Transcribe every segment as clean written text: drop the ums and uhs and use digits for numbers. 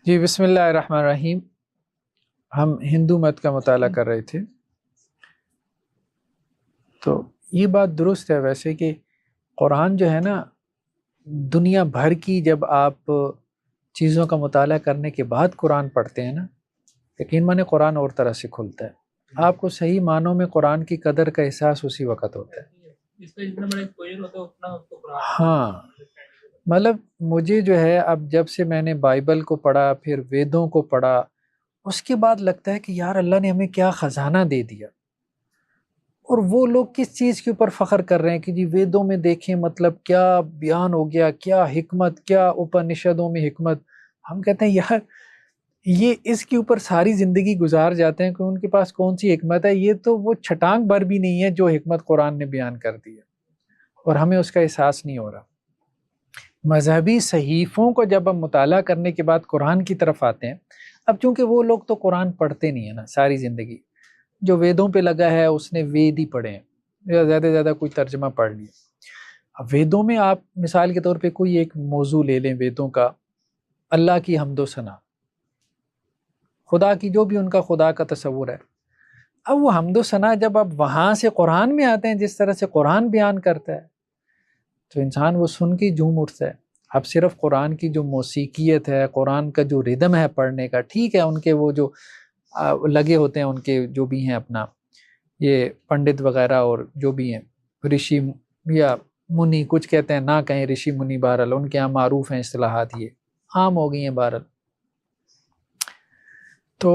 جی بسم اللہ الرحمن الرحیم. ہم ہندو مت کا مطالعہ کر رہے تھے. تو یہ بات درست ہے ویسے کہ قرآن جو ہے نا، دنیا بھر کی جب آپ چیزوں کا مطالعہ کرنے کے بعد قرآن پڑھتے ہیں نا، یقین مانے قرآن اور طرح سے کھلتا ہے. آپ کو صحیح معنوں میں قرآن کی قدر کا احساس اسی وقت ہوتا ہے. ہاں مطلب مجھے جو ہے اب جب سے میں نے بائبل کو پڑھا، پھر ویدوں کو پڑھا، اس کے بعد لگتا ہے کہ یار اللہ نے ہمیں کیا خزانہ دے دیا. اور وہ لوگ کس چیز کے اوپر فخر کر رہے ہیں کہ جی ویدوں میں دیکھیں مطلب کیا بیان ہو گیا، کیا حکمت، کیا اپنشدوں میں حکمت. ہم کہتے ہیں یار یہ اس کے اوپر ساری زندگی گزار جاتے ہیں کہ ان کے پاس کون سی حکمت ہے. یہ تو وہ چھٹانگ بھر بھی نہیں ہے جو حکمت قرآن نے بیان کر دی ہے، اور ہمیں اس کا احساس نہیں ہو رہا. مذہبی صحیفوں کو جب ہم مطالعہ کرنے کے بعد قرآن کی طرف آتے ہیں، اب چونکہ وہ لوگ تو قرآن پڑھتے نہیں ہیں نا ساری زندگی، جو ویدوں پہ لگا ہے اس نے وید ہی پڑھے ہیں یا زیادہ سے زیادہ کوئی ترجمہ پڑھ لیا. اب ویدوں میں آپ مثال کے طور پہ کوئی ایک موضوع لے لیں ویدوں کا، اللہ کی حمد و ثنا، خدا کی جو بھی ان کا خدا کا تصور ہے. اب وہ حمد و ثنا جب اب وہاں سے قرآن میں آتے ہیں جس طرح سے قرآن بیان کرتا ہے تو انسان وہ سن کے جھوم اٹھتا ہے. اب صرف قرآن کی جو موسیقیت ہے، قرآن کا جو ردم ہے پڑھنے کا، ٹھیک ہے ان کے وہ جو لگے ہوتے ہیں ان کے جو بھی ہیں اپنا یہ پنڈت وغیرہ اور جو بھی ہیں رشی یا منی، کچھ کہتے ہیں نہ کہیں رشی منی، بہرحال ان کے یہاں معروف ہیں اصطلاحات، یہ عام ہو گئی ہیں بہرحال. تو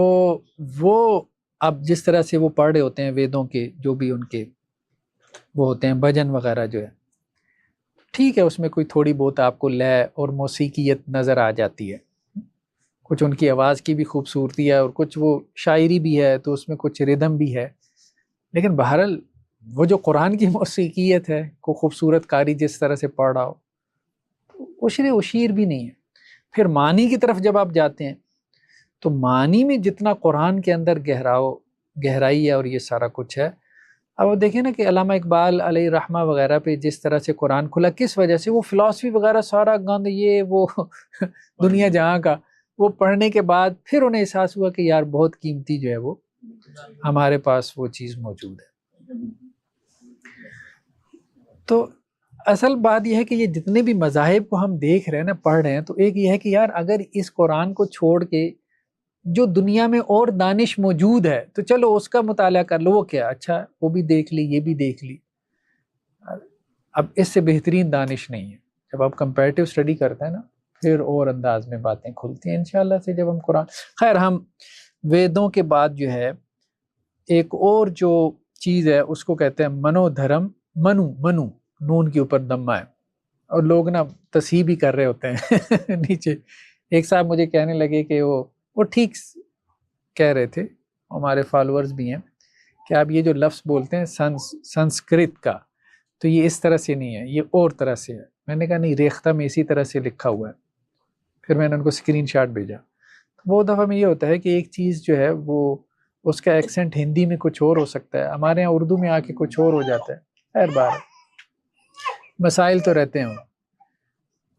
وہ اب جس طرح سے وہ پڑھ رہے ہوتے ہیں ویدوں کے جو بھی ان کے وہ ہوتے ہیں بھجن وغیرہ جو ہے، ٹھیک ہے اس میں کوئی تھوڑی بہت آپ کو لے اور موسیقیت نظر آ جاتی ہے، کچھ ان کی آواز کی بھی خوبصورتی ہے اور کچھ وہ شاعری بھی ہے تو اس میں کچھ ردم بھی ہے. لیکن بہرحال وہ جو قرآن کی موسیقیت ہے کو خوبصورت کاری جس طرح سے پڑھ رہا ہو، عشر اشیر بھی نہیں ہے. پھر معنی کی طرف جب آپ جاتے ہیں تو معنی میں جتنا قرآن کے اندر گہرائی ہے اور یہ سارا کچھ ہے. اب وہ دیکھیں نا کہ علامہ اقبال علیہ رحمہ وغیرہ پہ جس طرح سے قرآن کھلا، کس وجہ سے؟ وہ فلاسفی وغیرہ سارا گند یہ وہ دنیا جہاں کا وہ پڑھنے کے بعد پھر انہیں احساس ہوا کہ یار بہت قیمتی جو ہے وہ ہمارے پاس وہ چیز موجود ہے. تو اصل بات یہ ہے کہ یہ جتنے بھی مذاہب کو ہم دیکھ رہے ہیں نا، پڑھ رہے ہیں، تو ایک یہ ہے کہ یار اگر اس قرآن کو چھوڑ کے جو دنیا میں اور دانش موجود ہے تو چلو اس کا مطالعہ کر لو، وہ کیا اچھا وہ بھی دیکھ لی، یہ بھی دیکھ لی. اب اس سے بہترین دانش نہیں ہے. جب آپ کمپیریٹیو اسٹڈی کرتے ہیں نا پھر اور انداز میں باتیں کھلتی ہیں انشاءاللہ سے جب ہم قرآن. خیر ہم ویدوں کے بعد جو ہے ایک اور جو چیز ہے اس کو کہتے ہیں منو دھرم. منو نون کے اوپر دمہ ہے اور لوگ نا تصحیح بھی کر رہے ہوتے ہیں نیچے. ایک صاحب مجھے کہنے لگے کہ وہ ٹھیک کہہ رہے تھے، ہمارے فالورز بھی ہیں، کہ آپ یہ جو لفظ بولتے ہیں سنسکرت کا تو یہ اس طرح سے نہیں ہے، یہ اور طرح سے ہے. میں نے کہا نہیں، ریختہ میں اسی طرح سے لکھا ہوا ہے. پھر میں نے ان کو اسکرین شاٹ بھیجا. بہت دفعہ میں یہ ہوتا ہے کہ ایک چیز جو ہے وہ اس کا ایکسنٹ ہندی میں کچھ اور ہو سکتا ہے، ہمارے یہاں اردو میں آ کے کچھ اور ہو جاتا ہے. خیر بار مسائل تو رہتے ہیں.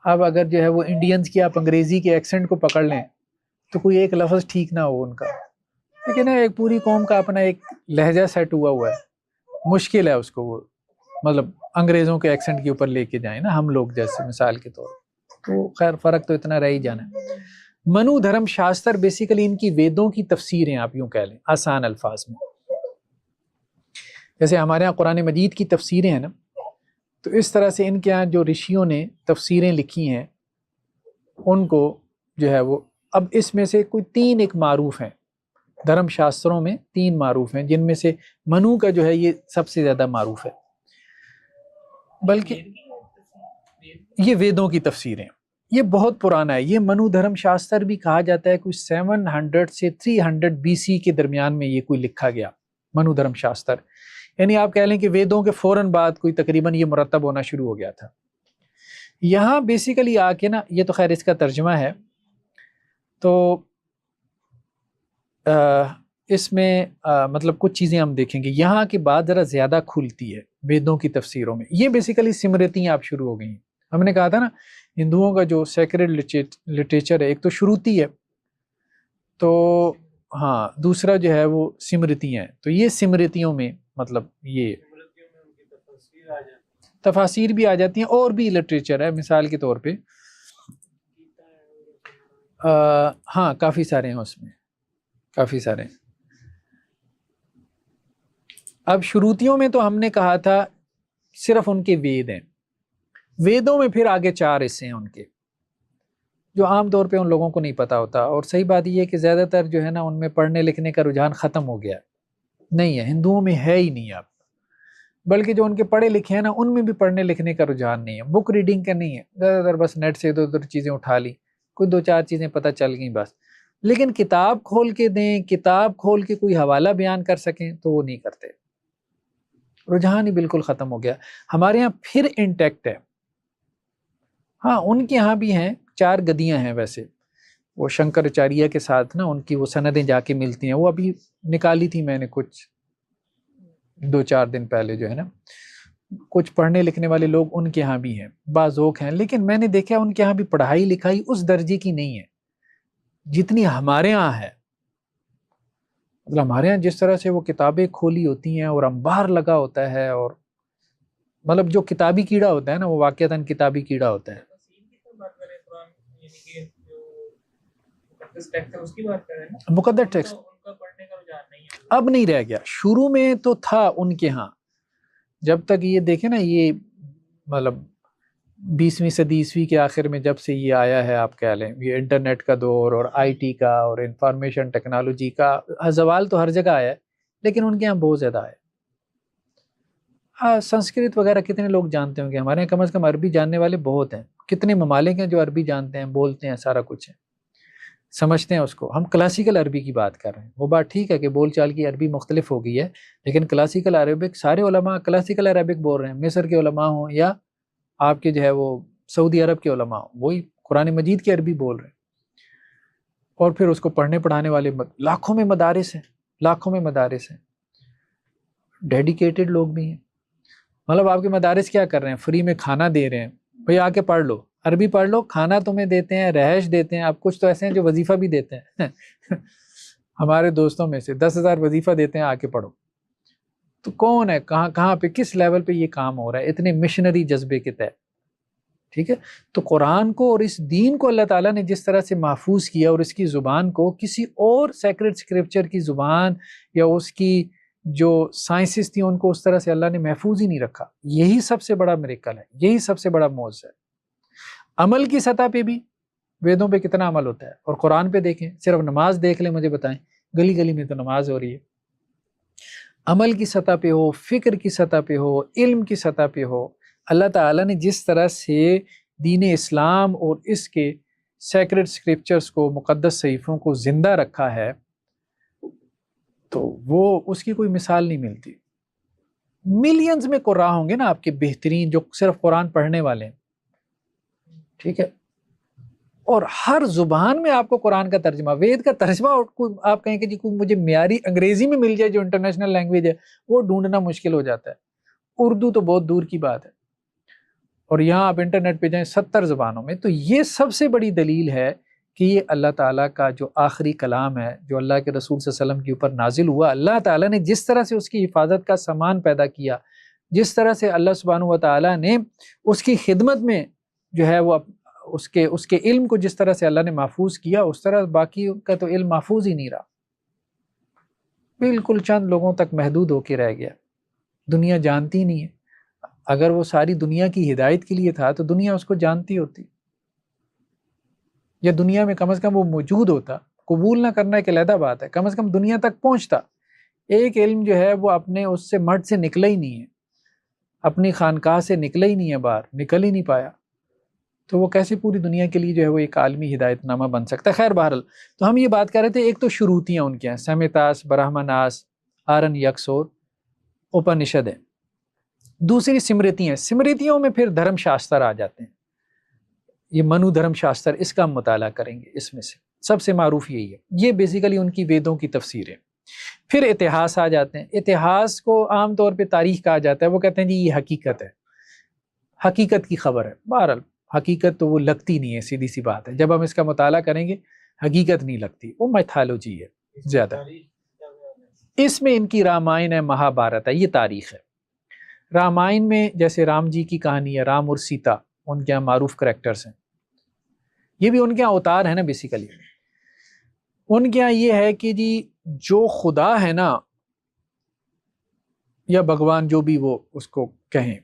اب اگر جو ہے وہ انڈینز کی آپ انگریزی کے ایکسنٹ کو پکڑ لیں تو کوئی ایک لفظ ٹھیک نہ ہو ان کا، لیکن ایک پوری قوم کا اپنا ایک لہجہ سیٹ ہوا ہے، مشکل ہے اس کو وہ مطلب انگریزوں کے ایکسنٹ کے اوپر لے کے جائیں نا ہم لوگ جیسے مثال کے طور. تو خیر فرق تو اتنا رہ ہی جانا ہے. منو دھرم شاستر بیسیکلی ان کی ویدوں کی تفسیریں آپ یوں کہہ لیں آسان الفاظ میں. جیسے ہمارے یہاں قرآن مجید کی تفسیریں ہیں نا، تو اس طرح سے ان کے یہاں جو رشیوں نے تفسیریں لکھی ہیں ان کو جو ہے وہ اب اس میں سے کوئی 3 ایک معروف ہیں دھرم شاستروں میں، 3 معروف ہیں جن میں سے منو کا جو ہے یہ سب سے زیادہ معروف ہے. بلکہ یہ ویدوں کی تفسیریں یہ بہت پرانا ہے. یہ منو دھرم شاستر بھی کہا جاتا ہے، کوئی 700 سے 300 BC کے درمیان میں یہ کوئی لکھا گیا منو دھرم شاستر. یعنی آپ کہہ لیں کہ ویدوں کے فوراً بعد کوئی تقریباً یہ مرتب ہونا شروع ہو گیا تھا. یہاں بیسیکلی آ کے نا، یہ تو خیر اس کا ترجمہ ہے، تو اس میں مطلب کچھ چیزیں ہم دیکھیں گے. یہاں کی بات ذرا زیادہ کھلتی ہے ویدوں کی تفسیروں میں. یہ بیسیکلی سمرتیں آپ شروع ہو گئی ہیں. ہم نے کہا تھا نا ہندوؤں کا جو سیکریڈ لٹریچر ہے ایک تو شروتی ہے، تو ہاں دوسرا جو ہے وہ سمرتی ہیں. تو یہ سمرتیوں میں مطلب یہ تفاسیر بھی آ جاتی ہیں اور بھی لٹریچر ہے. مثال کے طور پہ ہاں کافی سارے ہیں اس میں، کافی سارے ہیں. اب شروتیوں میں تو ہم نے کہا تھا صرف ان کے وید ہیں. ویدوں میں پھر آگے 4 حصے ہیں ان کے، جو عام طور پہ ان لوگوں کو نہیں پتا ہوتا. اور صحیح بات یہ ہے کہ زیادہ تر جو ہے نا ان میں پڑھنے لکھنے کا رجحان ختم ہو گیا نہیں ہے. ہندوؤں میں ہے ہی نہیں اب، بلکہ جو ان کے پڑھے لکھے ہیں نا ان میں بھی پڑھنے لکھنے کا رجحان نہیں ہے. بک ریڈنگ کا نہیں ہے، زیادہ تر بس نیٹ سے ادھر ادھر چیزیں اٹھا لی، کوئی 2-4 چیزیں پتہ چل گئیں بس. لیکن کتاب کھول کے دیں، کتاب کھول کے کوئی حوالہ بیان کر سکیں تو وہ نہیں کرتے. رجحان ہی بالکل ختم ہو گیا. ہمارے ہاں پھر انٹیکٹ ہے. ہاں ان کے ہاں بھی ہیں 4 گدیاں ہیں ویسے، وہ شنکراچاریہ کے ساتھ نا ان کی وہ سندیں جا کے ملتی ہیں. وہ ابھی نکالی تھی میں نے کچھ 2-4 دن پہلے جو ہے نا. کچھ پڑھنے لکھنے والے لوگ ان کے ہاں بھی ہیں، باذوق ہیں، لیکن میں نے دیکھا ان کے ہاں بھی پڑھائی لکھائی اس درجے کی نہیں ہے جتنی ہمارے ہاں ہے. مطلب ہمارے ہاں جس طرح سے وہ کتابیں کھولی ہوتی ہیں اور انبار لگا ہوتا ہے، اور مطلب جو کتابی کیڑا ہوتا ہے نا وہ واقعتاً کتابی کیڑا ہوتا ہے. مقدس ٹیکسٹ اب نہیں رہ گیا. شروع میں تو تھا ان کے ہاں، جب تک یہ دیکھیں نا یہ مطلب 20ویں صدی عیسوی کے آخر میں جب سے یہ آیا ہے، آپ کہہ لیں یہ انٹرنیٹ کا دور اور آئی ٹی کا اور انفارمیشن ٹیکنالوجی کا زوال تو ہر جگہ آیا ہے، لیکن ان کے یہاں بہت زیادہ ہے. سنسکرت وغیرہ کتنے لوگ جانتے ہوں گے؟ ہمارے یہاں کم از کم عربی جاننے والے بہت ہیں. کتنے ممالک ہیں جو عربی جانتے ہیں، بولتے ہیں، سارا کچھ ہے، سمجھتے ہیں اس کو. ہم کلاسیکل عربی کی بات کر رہے ہیں. وہ بات ٹھیک ہے کہ بول چال کی عربی مختلف ہو گئی ہے، لیکن کلاسیکل عربک سارے علماء کلاسیکل عربک بول رہے ہیں. مصر کے علماء ہوں یا آپ کے جو ہے وہ سعودی عرب کے علماء ہوں، وہی قرآن مجید کی عربی بول رہے ہیں. اور پھر اس کو پڑھنے پڑھانے والے لاکھوں میں مدارس ہیں، لاکھوں میں مدارس ہیں. ڈیڈیکیٹڈ لوگ بھی ہیں. مطلب آپ کے مدارس کیا کر رہے ہیں؟ فری میں کھانا دے رہے ہیں، بھئی آ کے پڑھ لو، عربی پڑھ لو، کھانا تمہیں دیتے ہیں، رہائش دیتے ہیں. اب کچھ تو ایسے ہیں جو وظیفہ بھی دیتے ہیں ہمارے دوستوں میں سے 10,000 وظیفہ دیتے ہیں، آ کے پڑھو. تو کون ہے، کہاں پہ، کس لیول پہ یہ کام ہو رہا ہے اتنے مشنری جذبے کے تحت؟ ٹھیک ہے. تو قرآن کو اور اس دین کو اللہ تعالیٰ نے جس طرح سے محفوظ کیا، اور اس کی زبان کو کسی اور سیکرڈ اسکرپچر کی زبان یا اس کی جو سائنسز تھی ان کو اس طرح سے اللہ نے محفوظ ہی نہیں رکھا. یہی سب سے بڑا میریکل ہے، یہی سب سے بڑا معجزہ ہے. عمل کی سطح پہ بھی ویدوں پہ کتنا عمل ہوتا ہے، اور قرآن پہ دیکھیں، صرف نماز دیکھ لیں، مجھے بتائیں گلی گلی میں تو نماز ہو رہی ہے. عمل کی سطح پہ ہو، فکر کی سطح پہ ہو، علم کی سطح پہ ہو، اللہ تعالیٰ نے جس طرح سے دین اسلام اور اس کے سیکرڈ اسکرپچرز کو، مقدس صحیفوں کو زندہ رکھا ہے، تو وہ اس کی کوئی مثال نہیں ملتی. ملینز میں قراء ہوں گے نا آپ کے بہترین جو صرف قرآن پڑھنے والے ہیں، ٹھیک ہے، اور ہر زبان میں آپ کو قرآن کا ترجمہ، وید کا ترجمہ آپ کہیں کہ جی کوئی مجھے معیاری انگریزی میں مل جائے جو انٹرنیشنل لینگویج ہے، وہ ڈھونڈنا مشکل ہو جاتا ہے. اردو تو بہت دور کی بات ہے، اور یہاں آپ انٹرنیٹ پہ جائیں 70 زبانوں میں. تو یہ سب سے بڑی دلیل ہے کہ یہ اللہ تعالیٰ کا جو آخری کلام ہے، جو اللہ کے رسول صلی اللہ علیہ وسلم کے اوپر نازل ہوا، اللہ تعالیٰ نے جس طرح سے اس کی حفاظت کا سامان پیدا کیا، جس طرح سے اللہ سبحانہ و تعالیٰ نے اس کی خدمت میں جو ہے وہ اس کے علم کو جس طرح سے اللہ نے محفوظ کیا، اس طرح باقی کا تو علم محفوظ ہی نہیں رہا. بالکل چند لوگوں تک محدود ہو کے رہ گیا، دنیا جانتی نہیں ہے. اگر وہ ساری دنیا کی ہدایت کے لیے تھا تو دنیا اس کو جانتی ہوتی، یا دنیا میں کم از کم وہ موجود ہوتا. قبول نہ کرنا ایک علیحدہ بات ہے، کم از کم دنیا تک پہنچتا. ایک علم جو ہے وہ اپنے اس سے مٹ سے نکلا ہی نہیں ہے، اپنی خانقاہ سے نکلا ہی نہیں ہے، باہر نکل ہی نہیں پایا، تو وہ کیسے پوری دنیا کے لیے جو ہے وہ ایک عالمی ہدایت نامہ بن سکتا ہے. خیر بہرحال، تو ہم یہ بات کر رہے تھے، ایک تو شروطیاں ان کے ہیں، سمتاس، برہمناس، آرن یکس اور اپنشد ہے. دوسری سمرتی ہیں. سمرتیوں میں پھر دھرم شاستر آ جاتے ہیں. یہ منو دھرم شاستر، اس کا ہم مطالعہ کریں گے. اس میں سے سب سے معروف یہی ہے. یہ بیسیکلی ان کی ویدوں کی تفسیر ہے. پھر اتہاس آ جاتے ہیں. اتہاس کو عام طور پہ تاریخ کہا جاتا ہے. وہ کہتے ہیں جی یہ حقیقت ہے، حقیقت کی خبر ہے. بہرحال حقیقت تو وہ لگتی نہیں ہے، سیدھی سی بات ہے. جب ہم اس کا مطالعہ کریں گے حقیقت نہیں لگتی، وہ میتھالوجی ہے زیادہ. اس میں ان کی رامائن ہے، مہابھارت ہے، یہ تاریخ ہے. رامائن میں جیسے رام جی کی کہانی ہے، رام اور سیتا ان کے یہاں معروف کریکٹرز ہیں. یہ بھی ان کے یہاں اوتار ہے نا بیسیکلی. ان کے یہاں یہ ہے کہ جی جو خدا ہے نا یا بھگوان جو بھی وہ اس کو کہیں،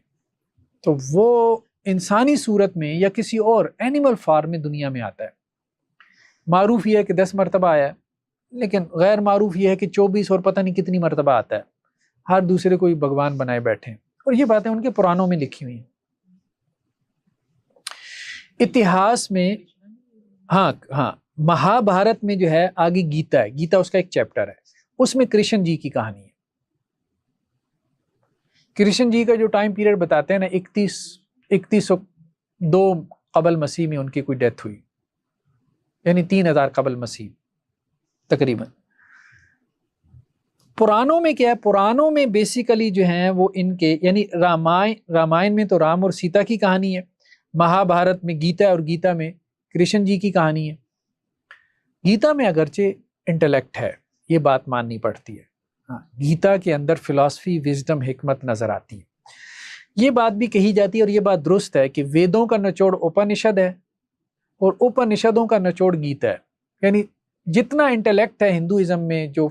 تو وہ انسانی صورت میں یا کسی اور اینیمل فارم میں دنیا میں آتا ہے. معروف یہ ہے کہ 10 مرتبہ آیا ہے، لیکن غیر معروف یہ ہے کہ 24 اور پتہ نہیں کتنی مرتبہ آتا ہے. ہر دوسرے کو بھگوان بنائے بیٹھے ہیں، اور یہ باتیں ان کے پرانوں میں لکھی ہوئی ہیں. اتہاس میں ہاں مہابھارت میں جو ہے آگے گیتا ہے، گیتا اس کا ایک چیپٹر ہے. اس میں کرشن جی کی کہانی ہے. کرشن جی کا جو ٹائم پیریڈ بتاتے ہیں نا 3102 قبل مسیح میں ان کی کوئی ڈیتھ ہوئی، یعنی 3000 قبل مسیح تقریباً. پرانوں میں کیا ہے؟ پرانوں میں بیسیکلی جو ہیں وہ ان کے یعنی رامائن میں تو رام اور سیتا کی کہانی ہے، مہابھارت میں گیتا اور گیتا میں کرشن جی کی کہانی ہے. گیتا میں اگرچہ انٹلیکٹ ہے، یہ بات ماننی پڑتی ہے. گیتا کے اندر فلسفی، وزڈم، حکمت نظر آتی ہے. یہ بات بھی کہی جاتی ہے اور یہ بات درست ہے کہ ویدوں کا نچوڑ اپنشد ہے اور اپنشدوں کا نچوڑ گیتا ہے. یعنی جتنا انٹلیکٹ ہے ہندوازم میں، جو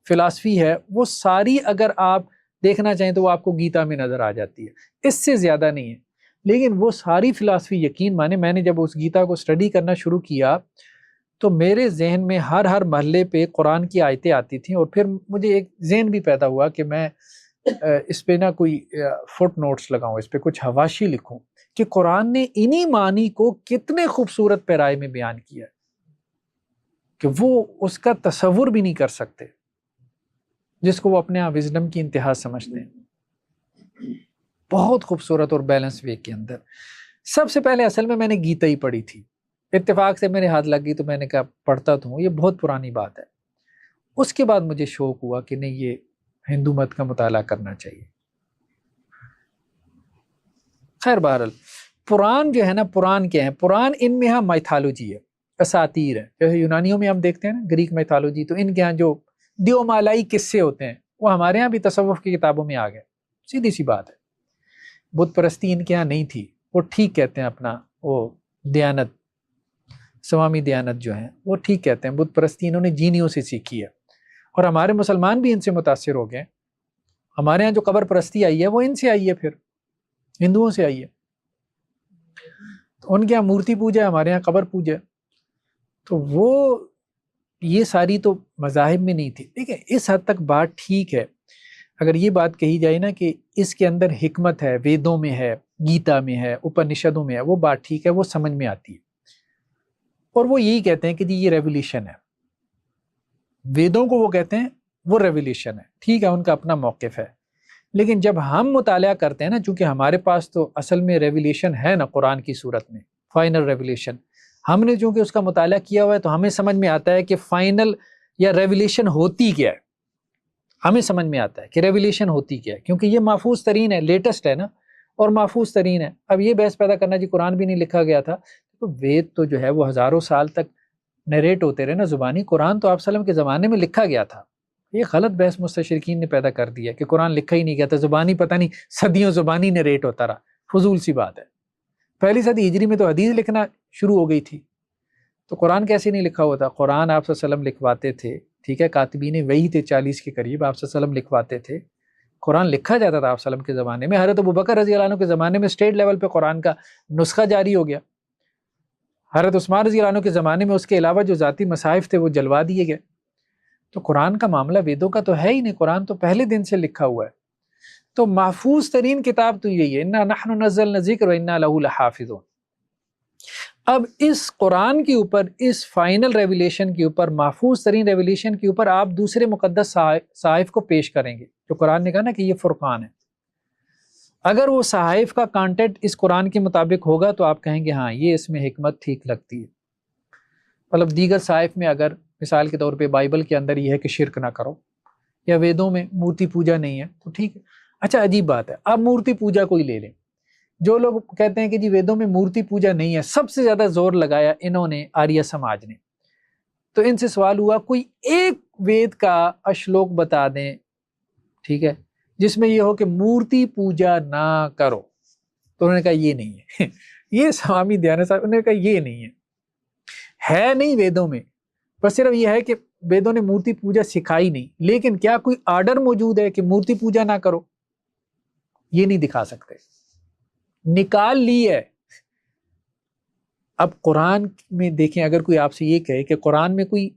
فلسفی ہے، وہ ساری اگر آپ دیکھنا چاہیں تو وہ آپ کو گیتا میں نظر آ جاتی ہے، اس سے زیادہ نہیں ہے. لیکن وہ ساری فلسفی یقین مانے، میں نے جب اس گیتا کو اسٹڈی کرنا شروع کیا تو میرے ذہن میں ہر محلے پہ قرآن کی آیتیں آتی تھیں، اور پھر مجھے ایک ذہن بھی پیدا ہوا کہ میں اس پہ نہ کوئی فٹ نوٹس لگاؤں، اس پہ کچھ حواشی لکھوں کہ قرآن نے انہی معنی کو کتنے خوبصورت پیرائے میں بیان کیا ہے کہ وہ اس کا تصور بھی نہیں کر سکتے، جس کو وہ اپنے یہاں وزڈم کی انتہا سمجھتے ہیں. بہت خوبصورت اور بیلنس وے کے اندر. سب سے پہلے اصل میں نے گیتا ہی پڑھی تھی، اتفاق سے میرے ہاتھ لگ گئی تو میں نے کہا پڑھتا تو ہوں، یہ بہت پرانی بات ہے. اس کے بعد مجھے شوق ہوا کہ نہیں، یہ ہندو مت کا مطالعہ کرنا چاہیے. خیر بہرحال پران جو ہے نا، پران کیا ہے؟ پران ان میں ہاں میتھالوجی ہے، اساطیر ہے. جیسے یونانیوں میں ہم دیکھتے ہیں نا گریک میتھالوجی، تو ان کے ہاں جو دیومالائی قصے ہوتے ہیں وہ ہمارے ہاں بھی تصوف کی کتابوں میں آ گئے. سیدھی سی بات ہے. بت پرستی ان کے ہاں نہیں تھی، وہ ٹھیک کہتے ہیں اپنا وہ دیانت، سوامی دیانت جو ہیں وہ ٹھیک کہتے ہیں بت پرستی انہوں نے جینیوں سے سیکھی ہے، اور ہمارے مسلمان بھی ان سے متاثر ہو گئے. ہمارے ہاں جو قبر پرستی آئی ہے وہ ان سے آئی ہے، پھر ہندوؤں سے آئی ہے. تو ان کے یہاں مورتی پوجا ہے، ہمارے یہاں قبر پوجا ہے. تو وہ یہ ساری تو مذاہب میں نہیں تھی. ٹھیک ہے، اس حد تک بات ٹھیک ہے. اگر یہ بات کہی جائے نا کہ اس کے اندر حکمت ہے، ویدوں میں ہے، گیتا میں ہے، اپنشدوں میں ہے، وہ بات ٹھیک ہے، وہ سمجھ میں آتی ہے. اور وہ یہی کہتے ہیں کہ جی یہ ریولیشن ہے. ویدوں کو وہ کہتے ہیں وہ ریولیشن ہے. ٹھیک ہے، ان کا اپنا موقف ہے. لیکن جب ہم مطالعہ کرتے ہیں نا، چونکہ ہمارے پاس تو اصل میں ریولیشن ہے نا قرآن کی صورت میں، فائنل ریولیشن، ہم نے چونکہ اس کا مطالعہ کیا ہوا ہے تو ہمیں سمجھ میں آتا ہے کہ فائنل یا ریولیشن ہوتی کیا ہے. ہمیں سمجھ میں آتا ہے کہ ریولیشن ہوتی کیا ہے، کیونکہ یہ محفوظ ترین ہے، لیٹسٹ ہے نا، اور محفوظ ترین ہے. اب یہ بحث پیدا کرنا جی قرآن بھی نہیں لکھا گیا تھا، تو وید تو جو ہے وہ ہزاروں سال تک نریٹ ہوتے رہے نا زبانی. قرآن تو آپ صلی اللہ علیہ وسلم کے زمانے میں لکھا گیا تھا. یہ غلط بحث مستشرقین نے پیدا کر دیا کہ قرآن لکھا ہی نہیں گیا تھا، زبانی پتہ نہیں صدیوں زبانی نریٹ ہوتا رہا. فضول سی بات ہے. پہلی صدی ہجری میں تو حدیث لکھنا شروع ہو گئی تھی، تو قرآن کیسے نہیں لکھا ہوا تھا؟ قرآن آپ صلی اللہ علیہ وسلم لکھواتے تھے. ٹھیک ہے، کاتبین وحی تھے 40 کے قریب، آپ صلی اللہ علیہ وسلم لکھواتے تھے. قرآن لکھا جاتا تھا آپ صلی اللہ علیہ وسلم کے زمانے میں. حضرت ابوبکر رضی اللہ عنہ کے زمانے میں اسٹیٹ لیول پہ قرآن کا نسخہ جاری ہو گیا. حضرت عثمان رضی اللہ عنہ کے زمانے میں اس کے علاوہ جو ذاتی مصاحف تھے وہ جلوا دیے گئے. تو قرآن کا معاملہ ویدوں کا تو ہے ہی نہیں، قرآن تو پہلے دن سے لکھا ہوا ہے. تو محفوظ ترین کتاب تو یہی ہے، انا نحن نزلنا الذکر وانا لہ لحافظون. اب اس قرآن کے اوپر، اس فائنل ریویلیشن کے اوپر، محفوظ ترین ریویلیشن کے اوپر آپ دوسرے مقدس صحائف کو پیش کریں گے. جو قرآن نے کہا نا کہ یہ فرقان ہے، اگر وہ صحائف کا کانٹینٹ اس قرآن کے مطابق ہوگا تو آپ کہیں گے ہاں یہ اس میں حکمت ٹھیک لگتی ہے. مطلب دیگر صحائف میں اگر مثال کے طور پہ بائبل کے اندر یہ ہے کہ شرک نہ کرو، یا ویدوں میں مورتی پوجا نہیں ہے، تو ٹھیک ہے۔ اچھا عجیب بات ہے، اب مورتی پوجا کوئی لے لیں، جو لوگ کہتے ہیں کہ جی ویدوں میں مورتی پوجا نہیں ہے، سب سے زیادہ زور لگایا انہوں نے آریہ سماج نے۔ تو ان سے سوال ہوا کوئی ایک وید کا اشلوک بتا دیں، ٹھیک ہے، جس میں یہ ہو کہ مورتی پوجا نہ کرو۔ تو انہوں نے کہا یہ نہیں ہے یہ سوامی دیانند صاحب، انہوں نے کہا یہ نہیں ہے نہیں ویدوں میں، بس صرف یہ ہے کہ ویدوں نے مورتی پوجا سکھائی نہیں، لیکن کیا کوئی آرڈر موجود ہے کہ مورتی پوجا نہ کرو؟ یہ نہیں دکھا سکتے، نکال لی ہے۔ اب قرآن میں دیکھیں، اگر کوئی آپ سے یہ کہے کہ قرآن میں کوئی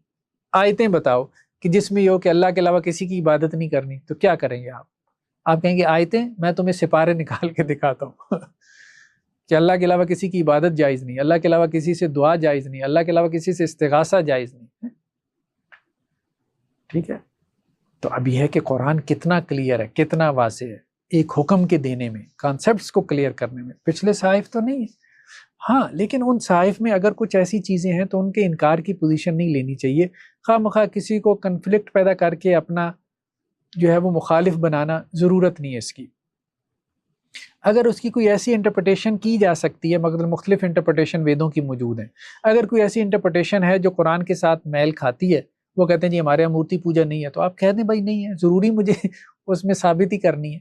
آیتیں بتاؤ کہ جس میں یہ ہو کہ اللہ کے علاوہ کسی کی عبادت نہیں کرنی، تو کیا کریں گے آپ کہیں گے آیتیں، میں تمہیں سپارے نکال کے دکھاتا ہوں کہ اللہ کے علاوہ کسی کی عبادت جائز نہیں، اللہ کے علاوہ کسی سے دعا جائز نہیں، اللہ کے علاوہ کسی سے استغاثہ جائز نہیں، ٹھیک ہے۔ تو اب یہ ہے کہ قرآن کتنا کلیئر ہے، کتنا واضح ہے ایک حکم کے دینے میں، کانسیپٹس کو کلیئر کرنے میں۔ پچھلے صحائف تو نہیں ہے، ہاں، لیکن ان صحائف میں اگر کچھ ایسی چیزیں ہیں تو ان کے انکار کی پوزیشن نہیں لینی چاہیے، خواہ مخواہ کسی کو کنفلکٹ پیدا کر کے اپنا جو ہے وہ مخالف بنانا ضرورت نہیں ہے اس کی۔ اگر اس کی کوئی ایسی انٹرپریٹیشن کی جا سکتی ہے، مگر مختلف انٹرپریٹیشن ویدوں کی موجود ہیں، اگر کوئی ایسی انٹرپریٹیشن ہے جو قرآن کے ساتھ میل کھاتی ہے، وہ کہتے ہیں جی ہمارے یہاں مورتی پوجا نہیں ہے، تو آپ کہہ دیں بھائی نہیں ہے، ضروری مجھے اس میں ثابت ہی کرنی ہے۔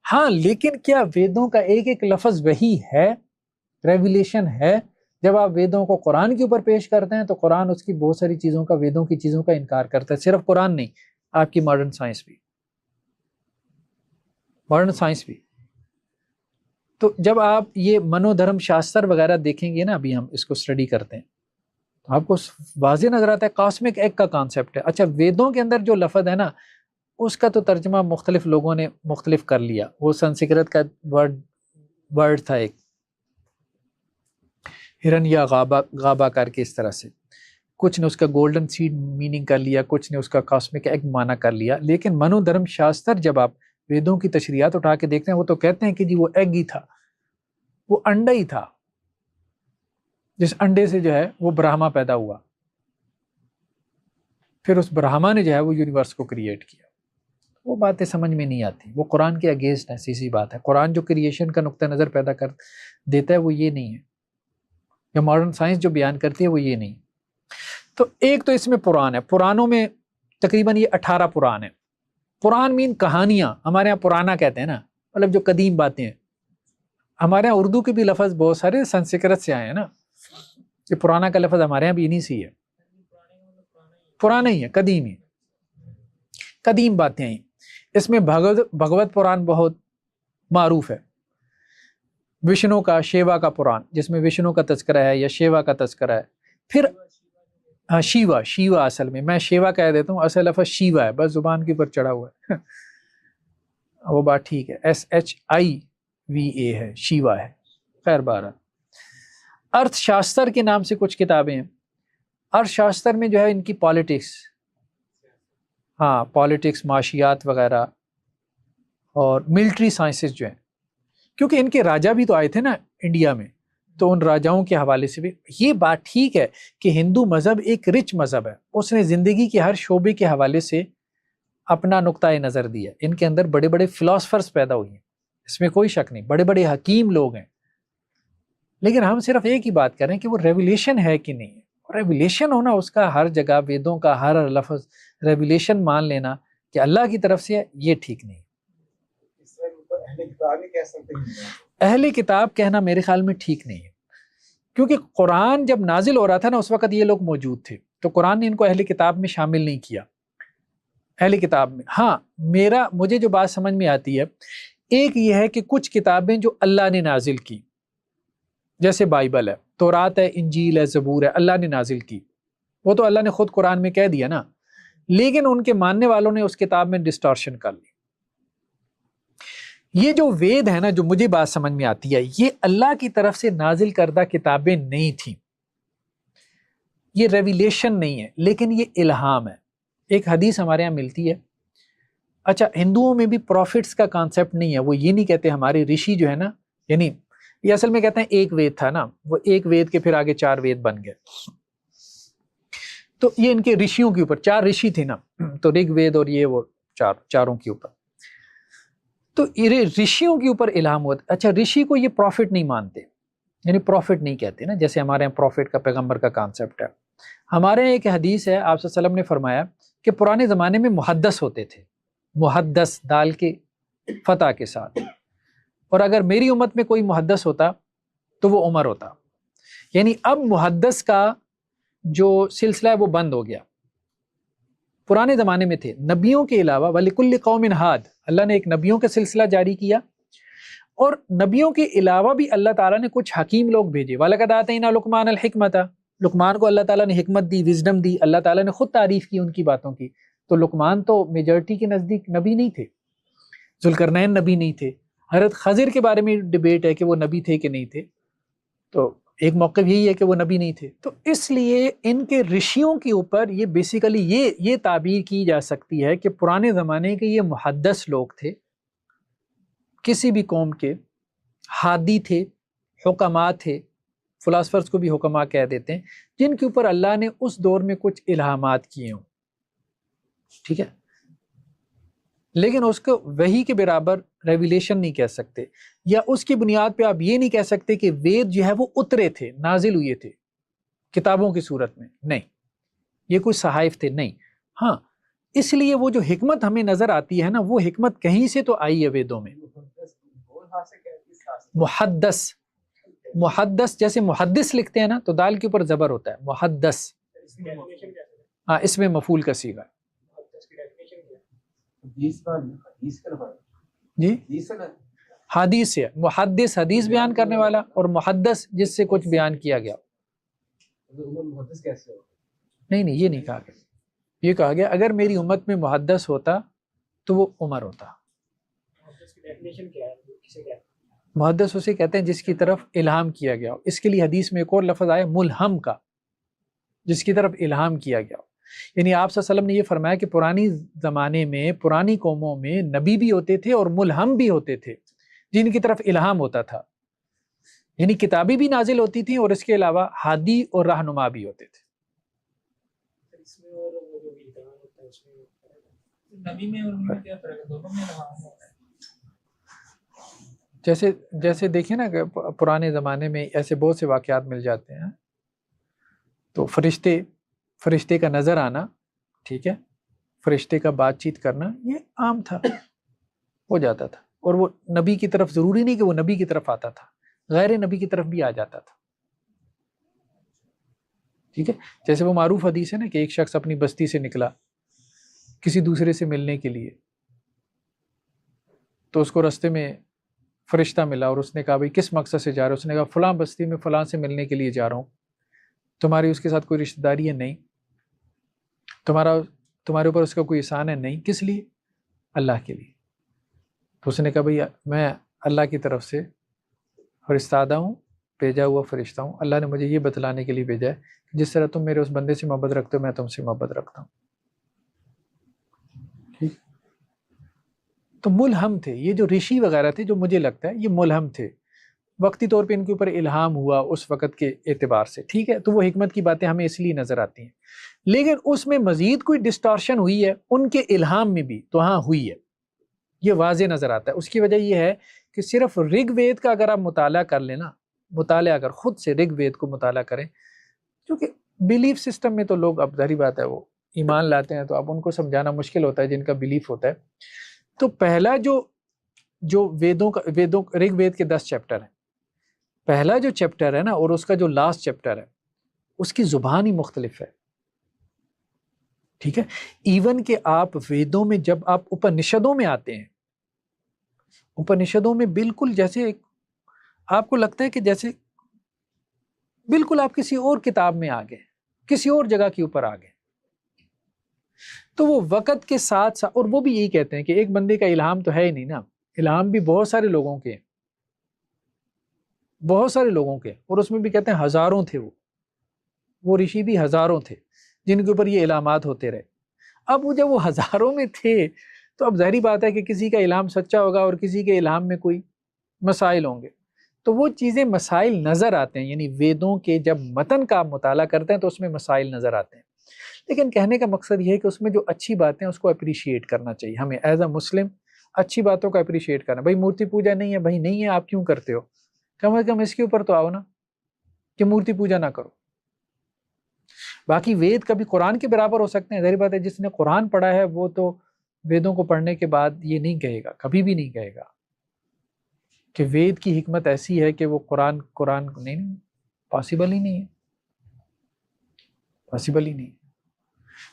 ہاں، لیکن کیا ویدوں کا ایک ایک لفظ وہی ہے، ریویلیشن ہے؟ جب آپ ویدوں کو قرآن کے اوپر پیش کرتے ہیں تو قرآن اس کی بہت ساری چیزوں کا، ویدوں کی چیزوں کا انکار کرتا ہے، صرف قرآن نہیں، آپ کی ماڈرن سائنس بھی۔ تو جب آپ یہ منو دھرم شاستر وغیرہ دیکھیں گے نا، ابھی ہم اس کو اسٹڈی کرتے ہیں تو آپ کو واضح نظر آتا ہے کاسمک ایگ کا کانسیپٹ ہے۔ اچھا، ویدوں کے اندر جو لفظ ہے نا، اس کا تو ترجمہ مختلف لوگوں نے مختلف کر لیا، وہ سنسکرت کا ورڈ تھا ایک، ہرن یا غابا کر کے، اس طرح سے کچھ نے اس کا گولڈن سیڈ میننگ کر لیا، کچھ نے اس کا کاسمک ایگ معنی کر لیا۔ لیکن منو دھرم شاستر جب آپ ویدوں کی تشریحات اٹھا کے دیکھتے ہیں، وہ تو کہتے ہیں کہ جی وہ ایگ ہی تھا، وہ انڈا ہی تھا، جس انڈے سے جو ہے وہ برہما پیدا ہوا، پھر اس برہما نے جو ہے وہ یونیورس کو کریٹ کیا۔ وہ باتیں سمجھ میں نہیں آتی، وہ قرآن کے اگینسٹ ہے، سیدھی بات ہے۔ قرآن جو کریشن کا نقطہ نظر پیدا کر دیتا ہے وہ یہ نہیں ہے، یا ماڈرن سائنس جو بیان کرتی ہے وہ یہ نہیں۔ تو ایک تو اس میں پران ہے، پرانوں میں تقریباً یہ 18 پران ہیں۔ پران مین کہانیاں، ہمارے ہاں پرانا کہتے ہیں نا، مطلب جو قدیم باتیں ہیں۔ ہمارے ہاں اردو کے بھی لفظ بہت سارے سنسکرت سے آئے ہیں نا، یہ پرانا کا لفظ ہمارے ہاں بھی انہی سے ہی ہے، پرانا ہی ہے، قدیم ہی، قدیم باتیں ہیں۔ اس میں بھگوت پران بہت معروف ہے، وشنو کا، شیوا کا پران، جس میں وشنو کا تذکرہ ہے یا شیوا کا تذکرہ ہے۔ پھر شیوا اصل میں شیوا کہہ دیتا ہوں، اصل لفظ شیوا ہے، بس زبان کے اوپر چڑھا ہوا ہے وہ بات ٹھیک ہے، SHIVA ہے، شیوا ہے، خیر بارہ۔ ارتھ شاستر کے نام سے کچھ کتابیں ہیں، ارتھ شاستر میں جو ہے ان کی پالیٹکس، پالیٹکس، معاشیات وغیرہ، اور ملٹری سائنسز جو ہیں، کیونکہ ان کے راجا بھی تو آئے تھے نا انڈیا میں، تو ان راجاؤں کے حوالے سے بھی یہ بات ٹھیک ہے کہ ہندو مذہب ایک رچ مذہب ہے، اس نے زندگی کے ہر شعبے کے حوالے سے اپنا نقطۂ نظر دیا، ان کے اندر بڑے بڑے فلاسفرز پیدا ہوئی ہیں، اس میں کوئی شک نہیں، بڑے بڑے حکیم لوگ ہیں۔ لیکن ہم صرف ایک ہی بات کریں کہ وہ ریویلیشن ہے کہ نہیں ہے، ریویلیشن ہونا اس کا ہر جگہ، ویدوں کا ہر لفظ ریویلیشن مان لینا کہ اللہ کی طرف سے ہے، یہ ٹھیک نہیں۔ اہل کتاب کہنا میرے خیال میں ٹھیک نہیں ہے، کیونکہ قرآن جب نازل ہو رہا تھا نا، اس وقت یہ لوگ موجود تھے، تو قرآن نے ان کو اہل کتاب میں شامل نہیں کیا۔ اہل کتاب میں مجھے جو بات سمجھ میں آتی ہے، ایک یہ ہے کہ کچھ کتابیں جو اللہ نے نازل کی، جیسے بائبل ہے، تورات ہے، انجیل ہے، زبور ہے، اللہ نے نازل کی، وہ تو اللہ نے خود قرآن میں کہہ دیا نا، لیکن ان کے ماننے والوں نے اس کتاب میں ڈسٹارشن کر لی۔ یہ جو وید ہے نا، جو مجھے بات سمجھ میں آتی ہے، یہ اللہ کی طرف سے نازل کردہ کتابیں نہیں تھیں، یہ ریویلیشن نہیں ہے، لیکن یہ الہام ہے۔ ایک حدیث ہمارے یہاں ملتی ہے، اچھا ہندوؤں میں بھی پروفٹس کا کانسیپٹ نہیں ہے، وہ یہ نہیں کہتے ہمارے رشی جو ہے نا، یعنی یہ اصل میں کہتے ہیں ایک وید تھا نا، وہ ایک وید کے پھر آگے 4 وید بن گئے۔ تو یہ ان کے رشیوں کے اوپر، 4 رشی تھے نا، تو رگ وید اور یہ وہ چاروں کے اوپر، تو یہ رشیوں کے اوپر الہام ہوا۔ اچھا، رشی کو یہ پروفٹ نہیں مانتے، یعنی پروفٹ نہیں کہتے نا، جیسے ہمارے یہاں پروفٹ کا، پیغمبر کا کانسیپٹ ہے۔ ہمارے یہاں ایک حدیث ہے، آپ صلی اللہ علیہ وسلم نے فرمایا کہ پرانے زمانے میں محدث ہوتے تھے، محدث دال کے فتح کے ساتھ، اور اگر میری امت میں کوئی محدث ہوتا تو وہ عمر ہوتا۔ یعنی اب محدث کا جو سلسلہ ہے وہ بند ہو گیا۔ پرانے زمانے میں تھے نبیوں کے علاوہ، وَلِكُلِّ قَوْمٍ ہاد، اللہ نے ایک نبیوں کا سلسلہ جاری کیا، اور نبیوں کے علاوہ بھی اللہ تعالیٰ نے کچھ حکیم لوگ بھیجے۔ وَلَقَدْ آتَيْنَا لُقْمَانَ الْحِكْمَةَ، لقمان کو اللہ تعالیٰ نے حکمت دی، وزڈم دی، اللہ تعالیٰ نے خود تعریف کی ان کی باتوں کی۔ تو لقمان تو میجورٹی کے نزدیک نبی نہیں تھے، ذوالقرنین نبی نہیں تھے، حضرت خضر کے بارے میں ڈیبیٹ ہے کہ وہ نبی تھے کہ نہیں تھے، تو ایک موقف یہی ہے کہ وہ نبی نہیں تھے۔ تو اس لیے ان کے رشیوں کے اوپر یہ بیسیکلی یہ تعبیر کی جا سکتی ہے کہ پرانے زمانے کے یہ محدث لوگ تھے، کسی بھی قوم کے ہادی تھے، حکماء تھے، فلاسفرز کو بھی حکماء کہہ دیتے ہیں، جن کے اوپر اللہ نے اس دور میں کچھ الہامات کیے ہوں، ٹھیک ہے، لیکن اس کو وحی کے برابر ریویلیشن نہیں کہہ سکتے، یا اس کی بنیاد پہ آپ یہ نہیں کہہ سکتے کہ وید جو ہے وہ اترے تھے، نازل ہوئے تھے کتابوں کی صورت میں، نہیں، یہ کوئی صحائف تھے، نہیں۔ ہاں، اس لیے وہ جو حکمت ہمیں نظر آتی ہے نا، وہ حکمت کہیں سے تو آئی ہے ویدوں میں۔ محدث، محدث جیسے محدث لکھتے ہیں نا تو دال کے اوپر زبر ہوتا ہے، محدث، ہاں، اس میں مفعول کا صیغہ ہے۔ جی، حدیث ہے، محدث حدیث بیان کرنے والا، اور محدث جس سے کچھ بیان کیا گیا۔ نہیں یہ نہیں کہا گیا، یہ کہا گیا اگر میری امت میں محدث ہوتا تو وہ عمر ہوتا۔ محدث اسے کہتے ہیں جس کی طرف الہام کیا گیا ہو۔ اس کے لیے حدیث میں ایک اور لفظ آیا ملہم کا، جس کی طرف الہام کیا گیا ہو۔ یعنی آپ صلی اللہ علیہ وسلم نے یہ فرمایا کہ پرانی زمانے میں، پرانی قوموں میں نبی بھی ہوتے تھے اور ملہم بھی ہوتے تھے، جن کی طرف الہام ہوتا تھا، یعنی کتابیں بھی نازل ہوتی تھیں، اور اس کے علاوہ ہادی اور رہنما بھی ہوتے تھے۔ جیسے دیکھیں نا کہ پرانے زمانے میں ایسے بہت سے واقعات مل جاتے ہیں، تو فرشتے کا نظر آنا، ٹھیک ہے، فرشتے کا بات چیت کرنا، یہ عام تھا، ہو جاتا تھا، اور وہ نبی کی طرف ضروری نہیں کہ وہ نبی کی طرف آتا تھا، غیر نبی کی طرف بھی آ جاتا تھا، ٹھیک ہے۔ جیسے وہ معروف حدیث ہے نا کہ ایک شخص اپنی بستی سے نکلا کسی دوسرے سے ملنے کے لیے، تو اس کو رستے میں فرشتہ ملا، اور اس نے کہا بھائی کس مقصد سے جا رہا ہے؟ اس نے کہا فلاں بستی میں فلاں سے ملنے کے لیے جا رہا ہوں۔ تمہاری اس کے ساتھ کوئی رشتہ داری ہے؟ نہیں۔ تمہارے اوپر اس کا کوئی احسان ہے؟ نہیں۔ کس لیے؟ اللہ کے لیے۔ تو اس نے کہا بھائی میں اللہ کی طرف سے فرستادہ ہوں، بھیجا ہوا فرشتہ ہوں، اللہ نے مجھے یہ بتلانے کے لیے بھیجا ہے کہ جس طرح تم میرے اس بندے سے محبت رکھتے ہو، میں تم سے محبت رکھتا ہوں، ٹھیک۔ تو ملہم تھے یہ جو رشی وغیرہ تھے، جو مجھے لگتا ہے یہ ملہم تھے، وقتی طور پہ ان کے اوپر الہام ہوا اس وقت کے اعتبار سے، ٹھیک ہے۔ تو وہ حکمت کی باتیں ہمیں اس لیے نظر آتی ہیں، لیکن اس میں مزید کوئی ڈسٹارشن ہوئی ہے ان کے الہام میں بھی، تو ہاں ہوئی ہے، یہ واضح نظر آتا ہے۔ اس کی وجہ یہ ہے کہ صرف رگ وید کا اگر آپ مطالعہ کر لیں نا، مطالعہ اگر خود سے رگ وید کو مطالعہ کریں، کیونکہ بیلیف سسٹم میں تو لوگ، اب ظاہری بات ہے وہ ایمان لاتے ہیں، تو اب ان کو سمجھانا مشکل ہوتا ہے جن کا بیلیف ہوتا ہے۔ تو پہلا جو رگ وید کے 10 چیپٹر ہیں، پہلا جو چیپٹر ہے نا اور اس کا جو لاسٹ چیپٹر ہے، اس کی زبان ہی مختلف ہے، ٹھیک ہے۔ ایون کہ آپ ویدوں میں جب آپ اپنشدوں میں آتے ہیں، اپنشدوں میں بالکل جیسے آپ کو لگتا ہے کہ جیسے بالکل آپ کسی اور کتاب میں آ گئے، کسی اور جگہ کے اوپر آ گئے۔ تو وہ وقت کے ساتھ ساتھ، اور وہ بھی یہی کہتے ہیں کہ ایک بندے کا الہام تو ہے ہی نہیں نا، الہام بھی بہت سارے لوگوں کے ہیں، بہت سارے لوگوں کے، اور اس میں بھی کہتے ہیں ہزاروں تھے، وہ رشی بھی ہزاروں تھے جن کے اوپر یہ الہامات ہوتے رہے۔ اب وہ جب وہ ہزاروں میں تھے تو اب ظاہری بات ہے کہ کسی کا الہام سچا ہوگا اور کسی کے الہام میں کوئی مسائل ہوں گے، تو وہ چیزیں مسائل نظر آتے ہیں، یعنی ویدوں کے جب متن کا آپ مطالعہ کرتے ہیں تو اس میں مسائل نظر آتے ہیں۔ لیکن کہنے کا مقصد یہ ہے کہ اس میں جو اچھی باتیں اس کو اپریشیٹ کرنا چاہیے ہمیں ایز اے مسلم، اچھی باتوں کو اپریشیٹ کرنا. بھائی مورتی پوجا نہیں ہے، بھائی نہیں ہے، آپ کیوں کرتے ہو؟ کم از کم اس کے اوپر تو آؤ نا کہ مورتی پوجا نہ کرو. باقی وید کبھی قرآن کے برابر ہو سکتے ہیں، ظاہر بات ہے جس نے قرآن پڑھا ہے وہ تو ویدوں کو پڑھنے کے بعد یہ نہیں کہے گا، کبھی بھی نہیں کہے گا کہ وید کی حکمت ایسی ہے کہ وہ قرآن نہیں، پاسبل ہی نہیں ہے، پاسبل ہی نہیں.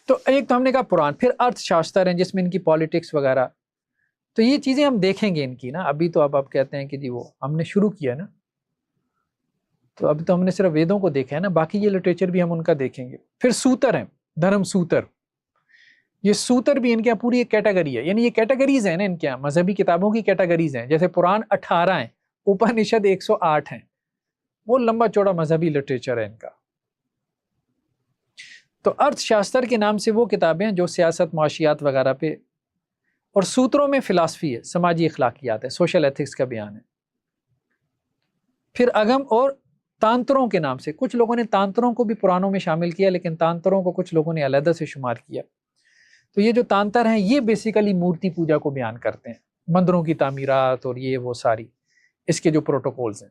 تو ایک تو ہم نے کہا پران، پھر ارتھ شاستر ہیں جس میں ان کی پالیٹکس وغیرہ، تو یہ چیزیں ہم دیکھیں گے ان کی نا. ابھی تو اب آپ کہتے ہیں کہ جی وہ ہم نے شروع کیا نا، تو ابھی تو ہم نے صرف ویدوں کو دیکھا ہے نا، باقی یہ لٹریچر بھی ہم ان کا دیکھیں گے. پھر سوتر ہیں، دھرم سوتر، یہ سوتر بھی ان کے یہاں پوری ایک کیٹیگری ہے. یعنی یہ کیٹیگریز ہیں نا ان کے یہاں، مذہبی کتابوں کی کیٹیگریز ہیں. جیسے پران 18 ہیں، اپنشد 108 ہیں، وہ لمبا چوڑا مذہبی لٹریچر ہے ان کا. تو ارتھ شاستر کے نام سے وہ کتابیں ہیں جو سیاست، معاشیات وغیرہ پہ، اور سوتروں میں فلاسفی ہے، سماجی اخلاقیات ہے، سوشل ایتھکس کا بیان ہے. پھر اگم اور تانتروں کے نام سے، کچھ لوگوں نے تانتروں کو بھی پرانوں میں شامل کیا، لیکن تانتروں کو کچھ لوگوں نے علیحدہ سے شمار کیا. تو یہ جو تانتر ہیں یہ بیسیکلی مورتی پوجا کو بیان کرتے ہیں، مندروں کی تعمیرات اور یہ وہ ساری اس کے جو پروٹوکولز ہیں.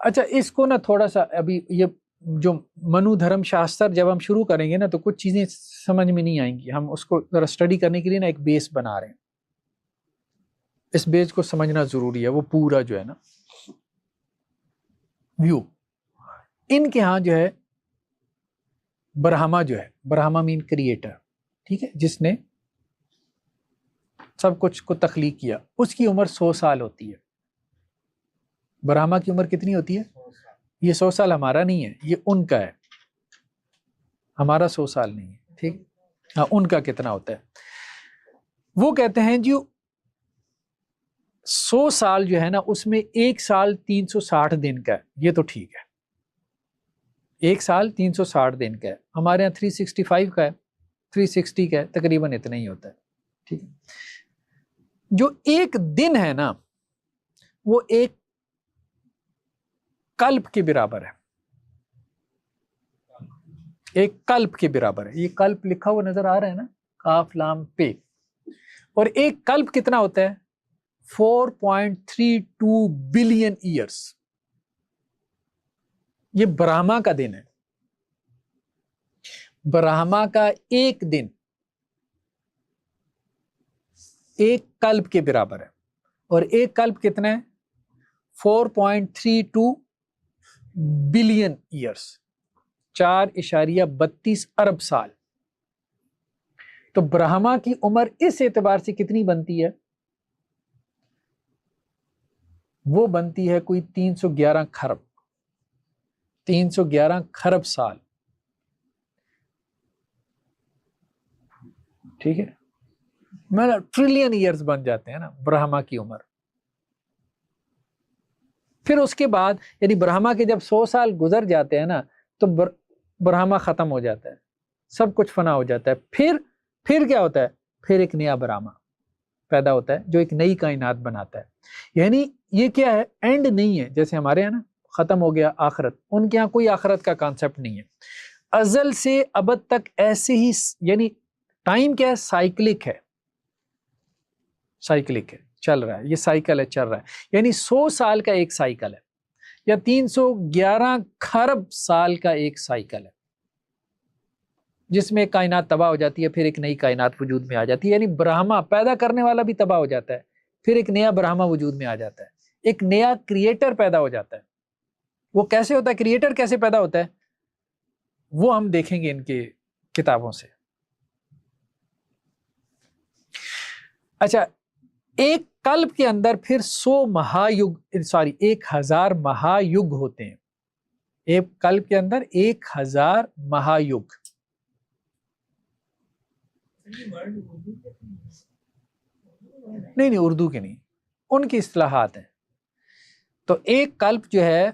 اچھا اس کو نا تھوڑا سا ابھی یہ جو منو دھرم شاستر جب ہم شروع کریں گے نا تو کچھ چیزیں سمجھ میں نہیں آئیں گی. ہم اس کو ذرا اسٹڈی کرنے کے لیے نا ایک بیس بنا رہے ہیں، اس بیس کو سمجھنا ضروری ہے. وہ پورا جو ہے نا ویو، ان کے ہاں جو ہے برہما جو ہے، برہما مین کریٹر، ٹھیک ہے، جس نے سب کچھ کو تخلیق کیا، اس کی عمر 100 سال ہوتی ہے. برہما کی عمر کتنی ہوتی ہے؟ یہ 100 سال ہمارا نہیں ہے، یہ ان کا ہے، ہمارا 100 سال نہیں ہے، ٹھیک. ہاں ان کا کتنا ہوتا ہے؟ وہ کہتے ہیں جو 100 سال جو ہے نا اس میں ایک سال 360 دن کا ہے. یہ تو ٹھیک ہے، ایک سال 360 دن کا ہے. ہمارے یہاں 365 کا ہے، 360 کا ہے، تقریباً اتنا ہی ہوتا ہے، ٹھیک ہے. جو ایک دن ہے نا وہ ایک کلپ کے برابر ہے، ایک کلپ کے برابر ہے. یہ کلپ لکھا ہوا نظر آ رہا ہے نا، کاف لام پہ. اور ایک کلپ کتنا ہوتا ہے؟ 4.32 بلین ایئرس. یہ برہما کا دن ہے، برہما کا ایک دن ایک کلپ کے برابر ہے. اور ایک کلپ کتنا ہے؟ 4.32 بلین ایئرس، 4.32 ارب سال. تو برہما کی عمر اس اعتبار سے کتنی بنتی ہے؟ وہ بنتی ہے کوئی 311 کھرب، 311 کھرب سال، ٹھیک ہے. ٹریلین ایئرز بن جاتے ہیں نا برہما کی عمر. پھر اس کے بعد یعنی برہما کے جب 100 سال گزر جاتے ہیں نا تو برہما ختم ہو جاتا ہے، سب کچھ فنا ہو جاتا ہے. پھر کیا ہوتا ہے؟ پھر ایک نیا برہما پیدا ہوتا ہے جو ایک نئی کائنات بناتا ہے. یعنی یہ کیا ہے؟ اینڈ نہیں ہے، جیسے ہمارے یہاں نا ختم ہو گیا آخرت، ان کے یہاں کوئی آخرت کا کانسیپٹ نہیں ہے. ازل سے ابد تک ایسے ہی، یعنی ٹائم کیا ہے؟ سائیکلک ہے، سائیکلک ہے، چل رہا ہے، یہ سائیکل ہے، چل رہا ہے. یعنی 100 سال کا ایک سائیکل ہے، یا 311 کھرب سال کا ایک سائیکل ہے، جس میں کائنات تباہ ہو جاتی ہے، پھر ایک نئی کائنات وجود میں آ جاتی ہے. یعنی برہما پیدا کرنے والا بھی تباہ ہو جاتا ہے، پھر ایک نیا برہما وجود میں آ جاتا ہے، ایک نیا کریٹر پیدا ہو جاتا ہے. وہ کیسے ہوتا ہے؟ کریٹر کیسے پیدا ہوتا ہے وہ ہم دیکھیں گے ان کے کتابوں سے. اچھا ایک کلپ کے اندر پھر 1000 مہا یگ ہوتے ہیں. ایک کلپ کے اندر 1000 مہا یگ. نہیں اردو کے نہیں، ان کی اصطلاحات ہیں. تو ایک کلپ جو ہے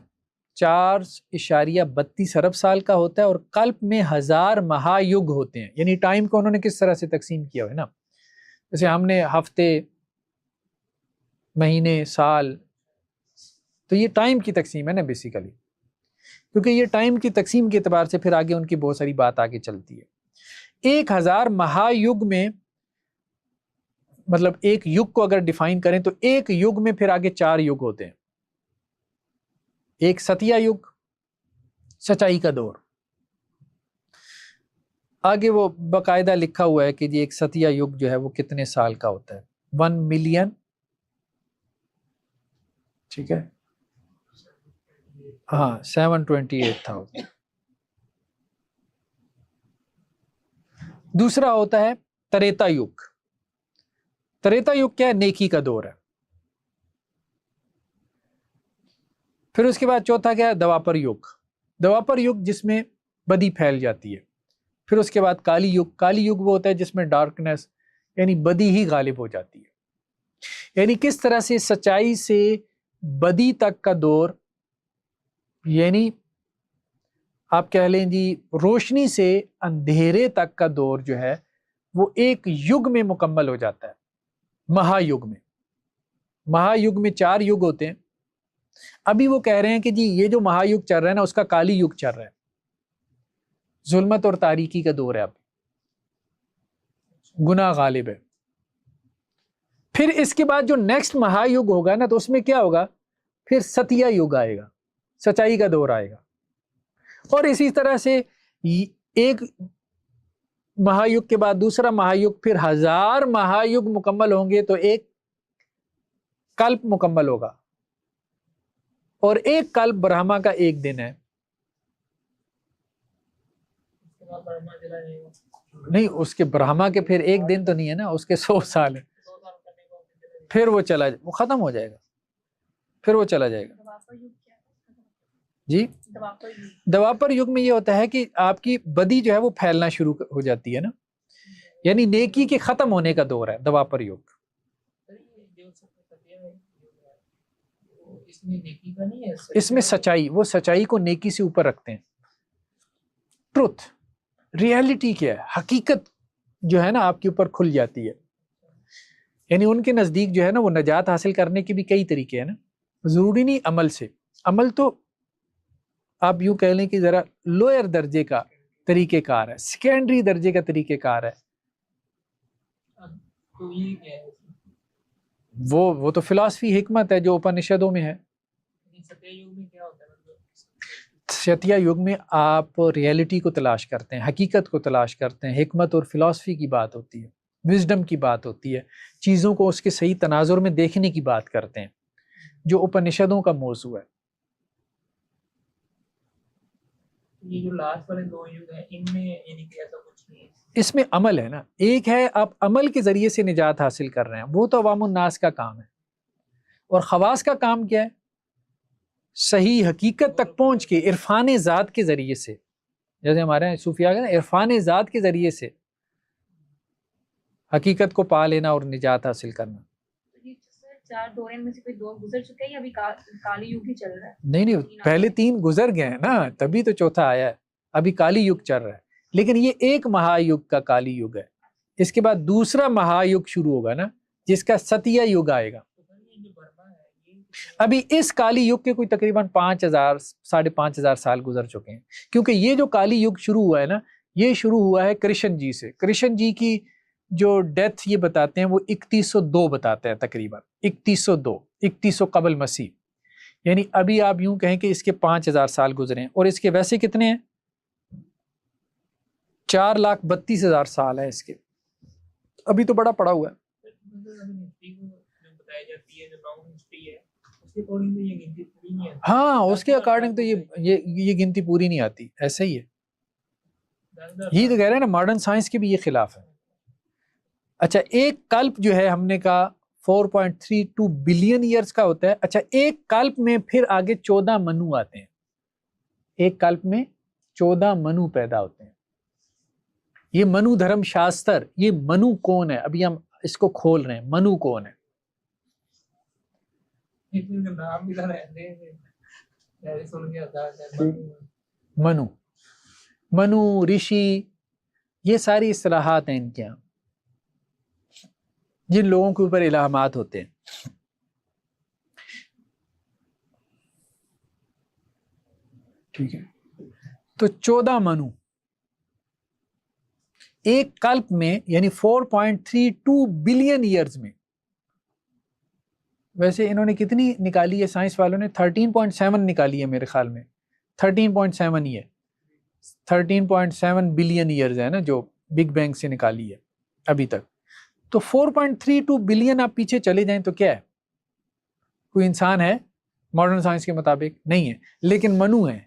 4.32 ارب سال کا ہوتا ہے، اور کلپ میں 1000 مہا یگ ہوتے ہیں. یعنی ٹائم کو انہوں نے کس طرح سے تقسیم کیا ہے نا، جیسے ہم نے ہفتے، مہینے، سال، تو یہ ٹائم کی تقسیم ہے نا بیسیکلی. کیونکہ یہ ٹائم کی تقسیم کے اعتبار سے پھر آگے ان کی بہت ساری بات آگے چلتی ہے۔ 1000 مہایگ میں مطلب ایک یگ کو اگر ڈیفائن کریں تو ایک یگ میں پھر آگے 4 یگ ہوتے ہیں۔ ایک ستیہ یگ، سچائی کا دور، آگے وہ باقاعدہ لکھا ہوا ہے کہ جی ایک ستیہ یگ جو ہے وہ کتنے سال کا ہوتا ہے، 1 ملین، ٹھیک ہے، ہاں 728,000۔ دوسرا ہوتا ہے تریتا یگ۔ تریتا یگ کیا ہے؟ نیکی کا دور ہے۔ پھر اس کے بعد چوتھا کیا ہے؟ دواپر یگ۔ دواپر یگ جس میں بدی پھیل جاتی ہے۔ پھر اس کے بعد کالی یگ۔ کالی یگ وہ ہوتا ہے جس میں ڈارکنیس یعنی بدی ہی غالب ہو جاتی ہے۔ یعنی کس طرح سے سچائی سے بدی تک کا دور، یعنی آپ کہہ لیں جی روشنی سے اندھیرے تک کا دور جو ہے وہ ایک یگ میں مکمل ہو جاتا ہے، مہایگ میں۔ مہایگ میں 4 یگ ہوتے ہیں۔ ابھی وہ کہہ رہے ہیں کہ جی یہ جو مہایگ چل رہا ہے نا اس کا کالی یگ چل رہا ہے، ظلمت اور تاریکی کا دور ہے، اب گناہ غالب ہے۔ پھر اس کے بعد جو نیکسٹ مہایگ ہوگا نا تو اس میں کیا ہوگا؟ پھر ستیہ یگ آئے گا، سچائی کا دور آئے گا۔ اور اسی طرح سے ایک مہایگ کے بعد دوسرا مہایگ، پھر 1000 مہایگ مکمل ہوں گے تو ایک کلپ مکمل ہوگا، اور ایک کلپ برہما کا ایک دن ہے۔ نہیں، اس کے برہما کے پھر ایک دن تو نہیں ہے نا، اس کے 100 سال ہے، پھر وہ چلا وہ ختم ہو جائے گا، پھر وہ چلا جائے گا۔ جی دواپر یگ میں یہ ہوتا ہے کہ آپ کی بدی جو ہے وہ پھیلنا شروع ہو جاتی ہے نا، یعنی نیکی کے ختم ہونے کا دور ہے دواپر یگ۔ اس میں سچائی، وہ سچائی کو نیکی سے اوپر رکھتے ہیں۔ ٹروتھ، ریئلٹی کیا ہے، حقیقت جو ہے نا آپ کے اوپر کھل جاتی ہے۔ یعنی ان کے نزدیک جو ہے نا وہ نجات حاصل کرنے کے بھی کئی طریقے ہیں نا، ضروری نہیں عمل سے، عمل تو آپ یوں کہہ لیں کہ ذرا لوئر درجے کا طریقہ کار ہے، سیکنڈری درجے کا طریقہ کار ہے۔ وہ تو فلسفی حکمت ہے جو اپنشدوں میں ہے۔ ستیہ یگ میں آپ ریئلٹی کو تلاش کرتے ہیں، حقیقت کو تلاش کرتے ہیں، حکمت اور فلسفی کی بات ہوتی ہے، وزڈم کی بات ہوتی ہے، چیزوں کو اس کے صحیح تناظر میں دیکھنے کی بات کرتے ہیں، جو اپنشدوں کا موضوع ہے۔ یہ جو لاسٹ والے 2 یگ ہیں ان میں یعنی کہ ایسا کچھ نہیں ہے، اس میں عمل ہے نا۔ ایک ہے آپ عمل کے ذریعے سے نجات حاصل کر رہے ہیں، وہ تو عوام الناس کا کام ہے، اور خواص کا کام کیا ہے؟ صحیح حقیقت تک پہنچ کے عرفان ذات کے ذریعے سے، جیسے ہمارے یہاں صوفیاء نا عرفان ذات کے ذریعے سے حقیقت کو پا لینا اور نجات حاصل کرنا۔ 4 دورین میں سے کوئی 2 گزر چکے ہیں یا ابھی کالی یگ ہی چل رہا ہے؟ نہیں، پہلے 3 گزر گئے ہیں نا، تبھی تو چوتھا آیا ہے، ابھی کالی یگ چل رہا ہے، لیکن یہ ایک مہایگ کا کالی یگ ہے۔ اس کے بعد دوسرا مہایگ شروع ہوگا نا جس کا ستیہ یگ آئے گا۔ ابھی اس کالی یگ کے کوئی تقریباً 5000 5,500 سال گزر چکے ہیں، کیونکہ یہ جو کالی یگ شروع ہوا ہے نا یہ شروع ہوا ہے کرشن جی سے۔ کرشن جی کی جو ڈیتھ یہ بتاتے ہیں وہ 3102 بتاتے ہیں، تقریباً 3102 قبل مسیح، یعنی ابھی آپ یوں کہیں کہ اس کے 5000 سال گزرے ہیں، اور اس کے ویسے کتنے ہیں؟ 4,32,000 سال ہے اس کے، ابھی تو بڑا پڑا ہوا ہے۔ ہاں اس کے اکارڈنگ تو یہ گنتی پوری نہیں آتی، ایسا ہی ہے، یہ تو کہہ رہے ہیں نا ماڈرن سائنس کے بھی یہ خلاف ہے۔ اچھا ایک کلپ جو ہے ہم نے کہا 4.32 بلین ایئرز کا ہوتا ہے۔ اچھا ایک کلپ میں پھر آگے 14 منو آتے ہیں، ایک کلپ میں 14 منو پیدا ہوتے ہیں۔ یہ منو دھرم شاستر، یہ منو کون ہے ابھی ہم اس کو کھول رہے ہیں، منو کون ہے؟ منو رشی، یہ ساری اصطلاحات ہیں ان کے یہاں جن لوگوں کے اوپر الہامات ہوتے ہیں۔ ٹھیک ہے. تو 14 منو ایک کلپ میں یعنی 4.32 بلین ایئرز میں. ویسے انہوں نے کتنی نکالی ہے سائنس والوں نے؟ 13.7 نکالی ہے میرے خیال میں. 13.7 ہی ہے. 13.7 بلین ایئرز ہے نا جو بگ بینگ سے نکالی ہے ابھی تک. تو 4.32 بلین آپ پیچھے چلے جائیں تو کیا ہے؟ کوئی انسان ہے ماڈرن سائنس کے مطابق؟ نہیں ہے. لیکن منو ہے،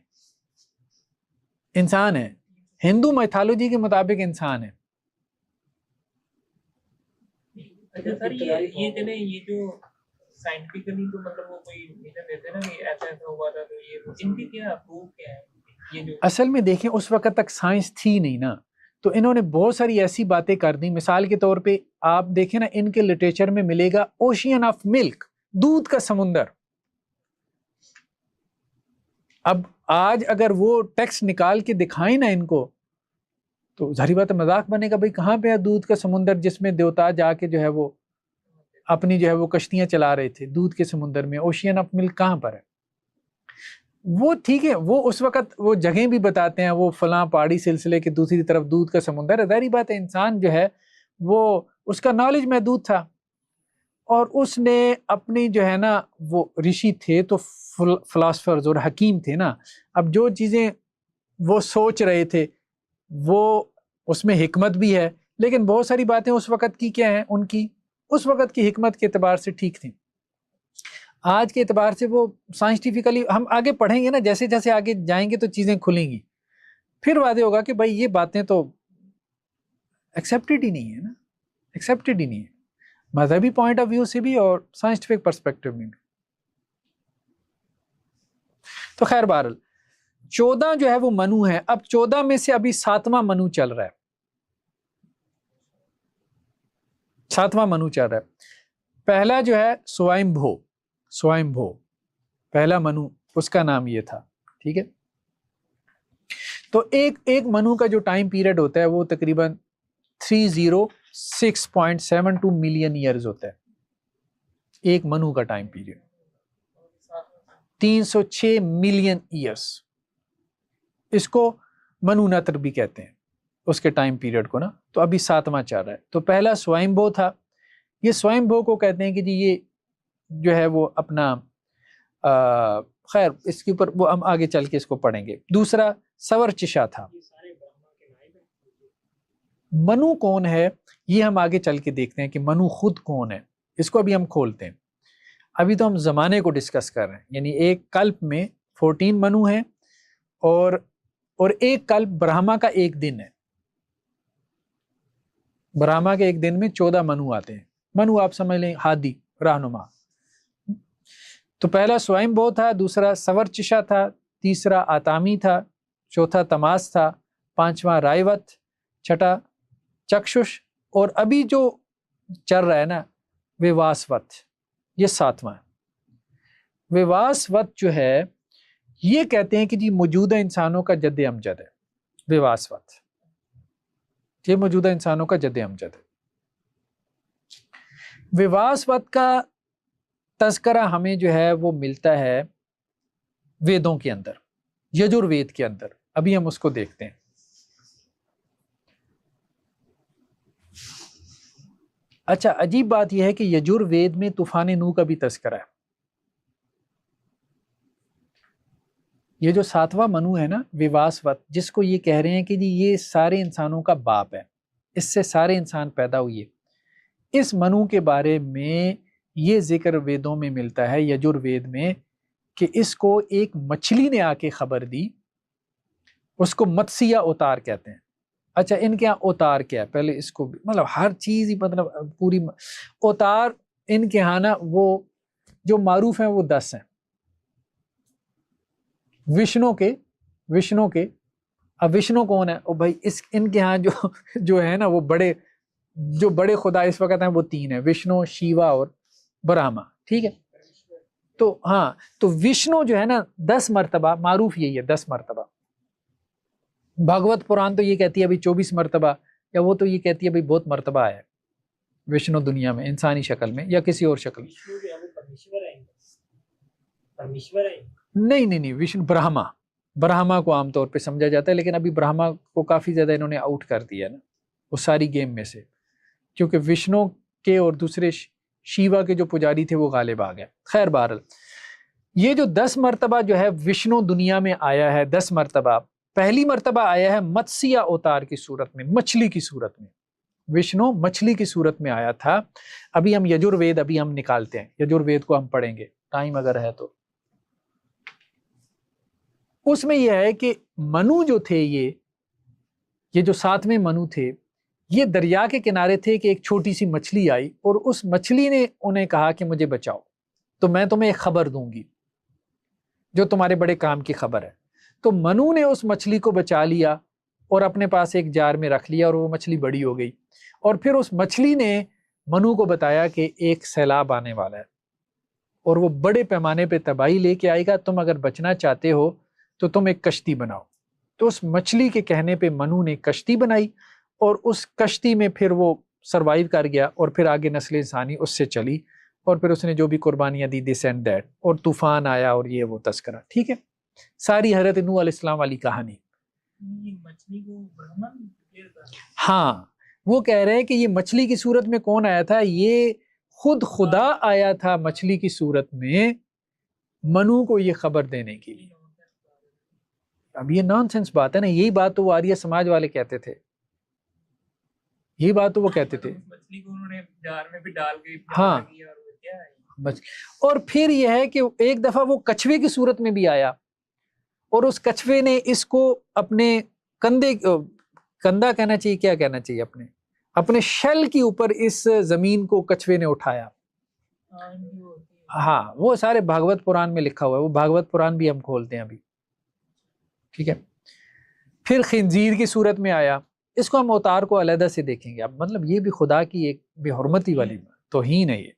انسان ہے، ہندو میتھالوجی کے مطابق انسان ہے. اچھا سر یہ چلے یہ جو سائنٹیفکلی تو مطلب وہ کوئی میجر دیتے ہیں نا کہ ایسا ایسا ہوا تھا، تو یہ ان کی کیا پروف کیا ہے؟ یہ جو اصل میں دیکھیں اس وقت تک سائنس تھی نہیں نا، تو انہوں نے بہت ساری ایسی باتیں کر دی. مثال کے طور پہ آپ دیکھیں نا ان کے لٹریچر میں ملے گا اوشین آف ملک، دودھ کا سمندر. اب آج اگر وہ ٹیکسٹ نکال کے دکھائیں نا ان کو تو ظاہری بات ہے مذاق بنے گا، بھائی کہاں پہ ہے دودھ کا سمندر جس میں دیوتا جا کے جو ہے وہ اپنی جو ہے وہ کشتیاں چلا رہے تھے دودھ کے سمندر میں. اوشین آف ملک کہاں پر ہے؟ وہ ٹھیک ہے وہ اس وقت وہ جگہیں بھی بتاتے ہیں، وہ فلاں پہاڑی سلسلے کے دوسری طرف دودھ کا سمندر ہے. ظاہری بات ہے انسان جو ہے وہ اس کا نالج محدود تھا، اور اس نے اپنی جو ہے نا وہ رشی تھے تو فلاسفرز اور حکیم تھے نا، اب جو چیزیں وہ سوچ رہے تھے وہ اس میں حکمت بھی ہے، لیکن بہت ساری باتیں اس وقت کی کیا ہیں، ان کی اس وقت کی حکمت کے اعتبار سے ٹھیک تھیں. آج کے اعتبار سے وہ سائنٹیفکلی ہم آگے پڑھیں گے نا، جیسے جیسے آگے جائیں گے تو چیزیں کھلیں گی، پھر واضح ہوگا کہ بھائی یہ باتیں تو ایکسیپٹڈ ہی نہیں ہے نا، ایکسیپٹڈ ہی نہیں ہے مذہبی پوائنٹ آف ویو سے بھی اور سائنٹیفک پرسپیکٹو میں بھی. تو خیر بہرحال 14 جو ہے وہ منو ہے. اب 14 میں سے ابھی 7واں منو چل رہا ہے، 7واں منو چل رہا ہے. پہلا جو ہے سوائم بھو پہلا منو، اس کا نام یہ تھا. ٹھیک ہے، تو ایک منو کا جو ٹائم پیریڈ ہوتا ہے وہ تقریباً 306.72 ملین ایئرز ہوتا ہے. ایک منو کا ٹائم پیریڈ 306 ملین ایئرز. اس کو منو نتر بھی کہتے ہیں اس کے ٹائم پیریڈ کو نا. تو ابھی 7واں چل رہا ہے. تو پہلا سوائم بھو تھا. یہ سوائم بھو کو کہتے ہیں کہ جی یہ جو ہے وہ اپنا خیر اس کے اوپر وہ ہم آگے چل کے اس کو پڑھیں گے. دوسرا سورچشا تھا. منو کون ہے یہ ہم آگے چل کے دیکھتے ہیں کہ منو خود کون ہے، اس کو ابھی ہم کھولتے ہیں. ابھی تو ہم زمانے کو ڈسکس کر رہے ہیں، یعنی ایک کلپ میں 14 منو ہیں اور ایک کلپ برہما کا ایک دن ہے. برہما کے ایک دن میں 14 منو آتے ہیں. منو آپ سمجھ لیں ہادی، رہنما. تو پہلا سوائم بھو تھا، دوسرا سورچشا تھا، تیسرا آتامی تھا، چوتھا تماس تھا، پانچواں رائیوت، چھٹا چکشش، اور ابھی جو چل رہا ہے نا ویواسوت، یہ 7واں ہے. ویواسوت جو ہے یہ کہتے ہیں کہ جی موجودہ انسانوں کا جد امجد ہے. ویواسوت یہ موجودہ انسانوں کا جد امجد ہے. ویواسوت کا تذکرہ ہمیں جو ہے وہ ملتا ہے ویدوں کے اندر، یجروید کے اندر. ابھی ہم اس کو دیکھتے ہیں. اچھا عجیب بات یہ ہے کہ یجروید میں طوفان نوح کا بھی تذکرہ ہے. یہ جو 7واں منو ہے نا ویواسوت، جس کو یہ کہہ رہے ہیں کہ جی یہ سارے انسانوں کا باپ ہے، اس سے سارے انسان پیدا ہوئے. اس منو کے بارے میں یہ ذکر ویدوں میں ملتا ہے، یجروید میں، کہ اس کو ایک مچھلی نے آ کے خبر دی. اس کو متسیہ اوتار کہتے ہیں. اچھا ان کے یہاں اوتار کیا ہے پہلے اس کو بھی، مطلب ہر چیز ہی مطلب پوری اوتار ان کے یہاں نا وہ جو معروف ہیں وہ 10 ہیں. وشنو کے اب وشنو کون ہے؟ او بھائی ان کے ہاں جو ہے نا وہ بڑے خدا اس وقت ہیں وہ 3 ہیں، وشنو، شیوا اور برہما. ٹھیک ہے، تو ہاں تو وشنو جو ہے نا 10 مرتبہ، معروف یہی ہے 10 مرتبہ. بھاگوت پران تو یہ کہتی ہے ابھی 24 مرتبہ، یا وہ تو یہ کہتی ہے بھائی بہت مرتبہ آیا ہے وشنو دنیا میں انسانی شکل میں یا کسی اور شکل میں. نہیں وشنو برہما برہما کو عام طور پہ سمجھا جاتا ہے، لیکن ابھی برہما کو کافی زیادہ انہوں نے آؤٹ کر دیا نا وہ ساری گیم میں سے، کیونکہ وشنو کے اور دوسرے شیوا کے جو پجاری تھے وہ غالب آ گئے۔ خیر بہرحال یہ جو 10 مرتبہ جو ہے وشنو دنیا میں آیا ہے، 10 مرتبہ، پہلی مرتبہ آیا ہے متسیہ اوتار کی صورت میں، مچھلی کی صورت میں، وشنو مچھلی کی صورت میں آیا تھا۔ ابھی ہم یجروید ابھی ہم نکالتے ہیں، یجروید کو ہم پڑھیں گے ٹائم اگر ہے تو۔ اس میں یہ ہے کہ منو جو تھے یہ جو 7ویں منو تھے، یہ دریا کے کنارے تھے کہ ایک چھوٹی سی مچھلی آئی اور اس مچھلی نے انہیں کہا کہ مجھے بچاؤ تو میں تمہیں ایک خبر دوں گی جو تمہارے بڑے کام کی خبر ہے۔ تو منو نے اس مچھلی کو بچا لیا اور اپنے پاس ایک جار میں رکھ لیا اور وہ مچھلی بڑی ہو گئی، اور پھر اس مچھلی نے منو کو بتایا کہ ایک سیلاب آنے والا ہے اور وہ بڑے پیمانے پہ تباہی لے کے آئے گا، تم اگر بچنا چاہتے ہو تو تم ایک کشتی بناؤ۔ تو اس مچھلی کے کہنے پہ منو نے کشتی بنائی اور اس کشتی میں پھر وہ سروائیو کر گیا، اور پھر آگے نسل انسانی اس سے چلی، اور پھر اس نے جو بھی قربانیاں دی دس اینڈ دیٹ، اور طوفان آیا اور یہ وہ تذکرہ، ٹھیک ہے، ساری حضرت نوح علیہ السلام والی کہانی۔ یہ مچھلی کو برہمن declare کر دیا۔ ہاں وہ کہہ رہے ہیں کہ یہ مچھلی کی صورت میں کون آیا تھا؟ یہ خود خدا آیا تھا مچھلی کی صورت میں منو کو یہ خبر دینے کے لیے۔ اب یہ نان سینس بات ہے نا، یہی بات تو وہ آریہ سماج والے کہتے تھے، یہی بات تو وہ کہتے تھے۔ مچھلی کو انہوں نے جار میں بھی ڈال کے ہاں کیا، اور وہ کیا ہے اور پھر یہ ہے کہ ایک دفعہ وہ کچھوے کی صورت میں بھی آیا اور اس کچھوے نے اس کو اپنے کندھا کہنا چاہیے، کیا کہنا چاہیے، اپنے شل کے اوپر اس زمین کو کچھوے نے اٹھایا۔ ہاں وہ سارے بھاگوت پران میں لکھا ہوا ہے، وہ بھاگوت پران بھی ہم کھولتے ہیں ابھی، ٹھیک ہے۔ پھر خنزیر کی صورت میں آیا، اس کو ہم اوتار کو علیحدہ سے دیکھیں گے، اب مطلب یہ بھی خدا کی ایک بے حرمتی والی توہین ہے یہ۔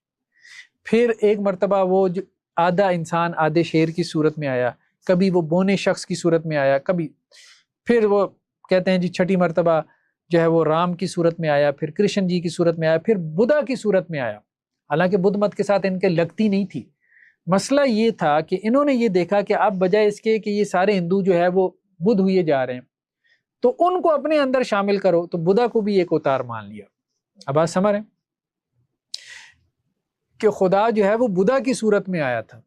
پھر ایک مرتبہ وہ جو آدھا انسان آدھے شیر کی صورت میں آیا، کبھی وہ بونے شخص کی صورت میں آیا، کبھی پھر وہ کہتے ہیں جی چھٹی مرتبہ جو ہے وہ رام کی صورت میں آیا، پھر کرشن جی کی صورت میں آیا، پھر بدھا کی صورت میں آیا۔ حالانکہ بدھ مت کے ساتھ ان کے لگتی نہیں تھی، مسئلہ یہ تھا کہ انہوں نے یہ دیکھا کہ اب بجائے اس کے کہ یہ سارے ہندو جو ہے وہ بدھ ہوئے جا رہے ہیں تو ان کو اپنے اندر شامل کرو، تو بدھا کو بھی ایک اوتار مان لیا۔ اب بات سمجھ رہے ہیں کہ خدا جو ہے وہ بدھا کی صورت میں آیا تھا۔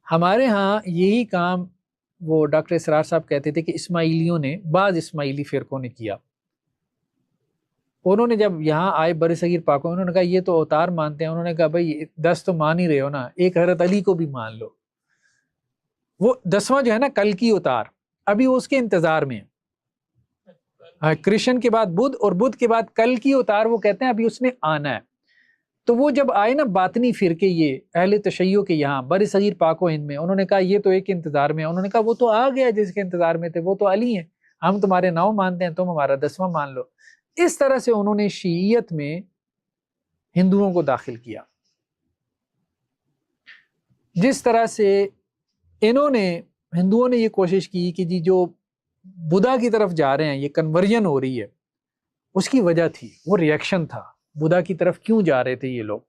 ہمارے ہاں یہی کام وہ ڈاکٹر اسرار صاحب کہتے تھے کہ اسماعیلیوں نے، بعض اسماعیلی فرقوں نے کیا۔ انہوں نے جب یہاں آئے بر صغیر پاک، انہوں نے کہا یہ تو اوتار مانتے ہیں، انہوں نے کہا بھائی 10 تو مان ہی رہے ہو نا، ایک حضرت علی کو بھی مان لو۔ وہ 10واں جو ہے نا کل کی اوتار، ابھی وہ اس کے انتظار میں ہے، کرشن کے بعد بدھ اور بدھ کے بعد کل کی اوتار، وہ کہتے ہیں ابھی اس نے آنا ہے۔ تو وہ جب آئے نا باطنی فرقے یہ اہل تشیع کے یہاں بر صغیر پاک و ہند میں، انہوں نے کہا یہ تو ایک انتظار میں ہے، انہوں نے کہا وہ تو آ گیا جس کے انتظار میں تھے، وہ تو علی ہیں، ہم تمہارے 9 مانتے ہیں، تم ہمارا 10واں مان لو۔ اس طرح سے انہوں نے شیعیت میں ہندوؤں کو داخل کیا، جس طرح سے انہوں نے ہندوؤں نے یہ کوشش کی کہ جی جو بدھا کی طرف جا رہے ہیں، یہ کنورژن ہو رہی ہے، اس کی وجہ تھی، وہ ریئیکشن تھا۔ بدھا کی طرف کیوں جا رہے تھے یہ لوگ؟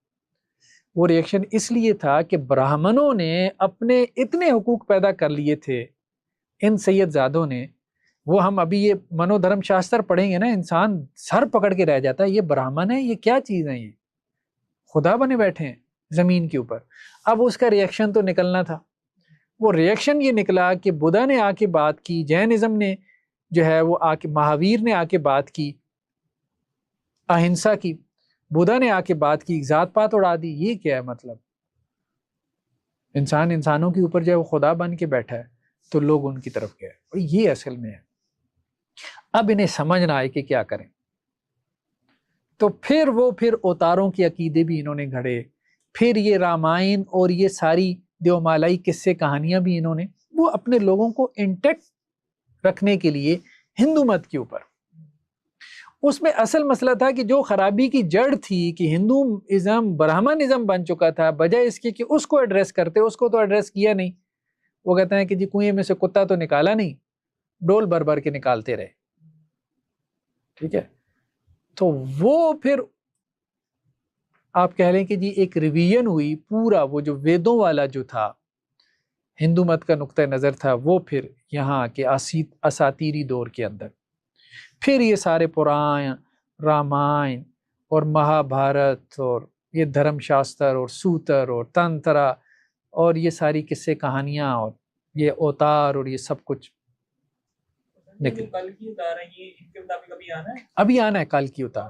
وہ ریئیکشن اس لیے تھا کہ براہمنوں نے اپنے اتنے حقوق پیدا کر لیے تھے ان سید زادوں نے، وہ ہم ابھی یہ منو دھرم شاستر پڑھیں گے نا، انسان سر پکڑ کے رہ جاتا ہے، یہ براہمن ہے، یہ کیا چیز ہے، یہ خدا بنے بیٹھے ہیں زمین کے اوپر۔ اب اس کا ریئیکشن تو نکلنا تھا، وہ ریئیکشن یہ نکلا کہ بدھا نے آ کے بات کی، جینزم نے جو ہے وہ آ کے، مہاویر نے آ کے بات کی اہنسا کی، بدھا نے آ کے بات کی ذات پات اڑا دی۔ یہ کیا ہے مطلب؟ انسان انسانوں کے اوپر جو ہے وہ خدا بن کے بیٹھا ہے تو لوگ ان کی طرف گئے، اور یہ اصل میں ہے۔ اب انہیں سمجھ نہ آئے کہ کیا کریں، تو پھر اوتاروں کے عقیدے بھی انہوں نے گھڑے، پھر یہ رامائن اور یہ ساری دیومالائی قصے کہانیاں بھی انہوں نے وہ اپنے لوگوں کو انٹیکٹ رکھنے کے لیے ہندو مت کے اوپر۔ اس میں اصل مسئلہ تھا کہ جو خرابی کی جڑ تھی کہ ہندو ازم برہمنزم بن چکا تھا، بجائے اس کے کہ اس کو ایڈریس کرتے، اس کو تو ایڈریس کیا نہیں۔ وہ کہتے ہیں کہ جی کنویں میں سے کتا تو نکالا نہیں، ڈول بھر بھر کے نکالتے رہے، ٹھیک ہے۔ تو وہ پھر آپ کہہ لیں کہ جی ایک ریویژن ہوئی، پورا وہ جو ویدوں والا جو تھا ہندو مت کا نقطہ نظر تھا وہ پھر یہاں کے اساطیری دور کے اندر، پھر یہ سارے پران، رامائن اور مہا بھارت اور یہ دھرم شاستر اور سوتر اور تنترا اور یہ ساری قصے کہانیاں اور یہ اوتار اور یہ سب کچھ جو کل کی اتار ہے یہ ان کے مطابق ابھی آنا ہے، ابھی آنا ہے کل کی اتار۔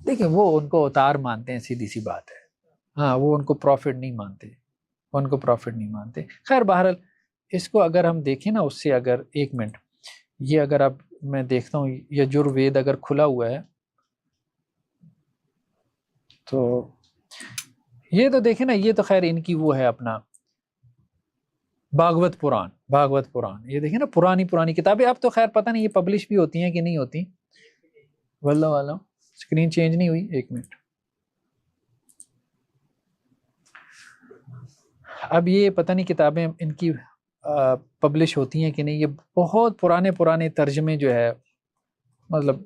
دیکھیں وہ ان کو اوتار مانتے ہیں، سیدھی سی بات ہے، ہاں وہ ان کو پروفٹ نہیں مانتے، ان کو پروفٹ نہیں مانتے۔ خیر بہرحال اس کو اگر ہم دیکھیں نا، اس سے اگر ایک منٹ یہ اگر اب میں دیکھتا ہوں یجروید اگر کھلا ہوا ہے تو یہ تو دیکھیں نا، یہ تو خیر ان کی وہ ہے اپنا بھاگوت پران، یہ دیکھیں نا پرانی کتابیں، اب تو خیر پتہ نہیں یہ پبلش بھی ہوتی ہیں کہ نہیں ہوتی، واللہ عالم۔ اسکرین چینج نہیں ہوئی، ایک منٹ، اب یہ پتہ نہیں کتابیں ان کی پبلش ہوتی ہیں کہ نہیں، یہ بہت پرانے ترجمے جو ہے، مطلب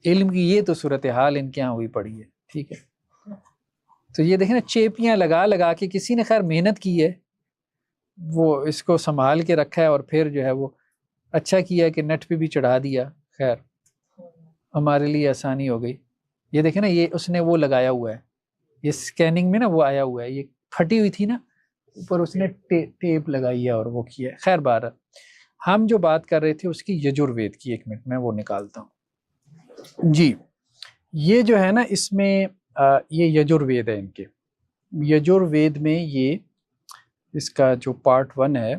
علم کی یہ تو صورتحال ان کے یہاں ہوئی پڑی ہے، ٹھیک ہے۔ تو یہ دیکھیں نا چیپیاں لگا کے کسی نے خیر محنت کی ہے، وہ اس کو سنبھال کے رکھا ہے، اور پھر جو ہے وہ اچھا کیا ہے کہ نیٹ پہ بھی چڑھا دیا، خیر ہمارے لیے آسانی ہو گئی۔ یہ دیکھیں نا یہ اس نے وہ لگایا ہوا ہے، یہ سکیننگ میں نا وہ آیا ہوا ہے، یہ پھٹی ہوئی تھی نا اوپر اس نے ٹیپ لگائی ہے اور وہ کیا ہے۔ خیر بہرحال ہم جو بات کر رہے تھے اس کی یجروید کی، ایک منٹ میں وہ نکالتا ہوں جی۔ یہ جو ہے نا اس میں یہ یجروید ہے، ان کے یجروید میں یہ اس کا جو پارٹ 1 ہے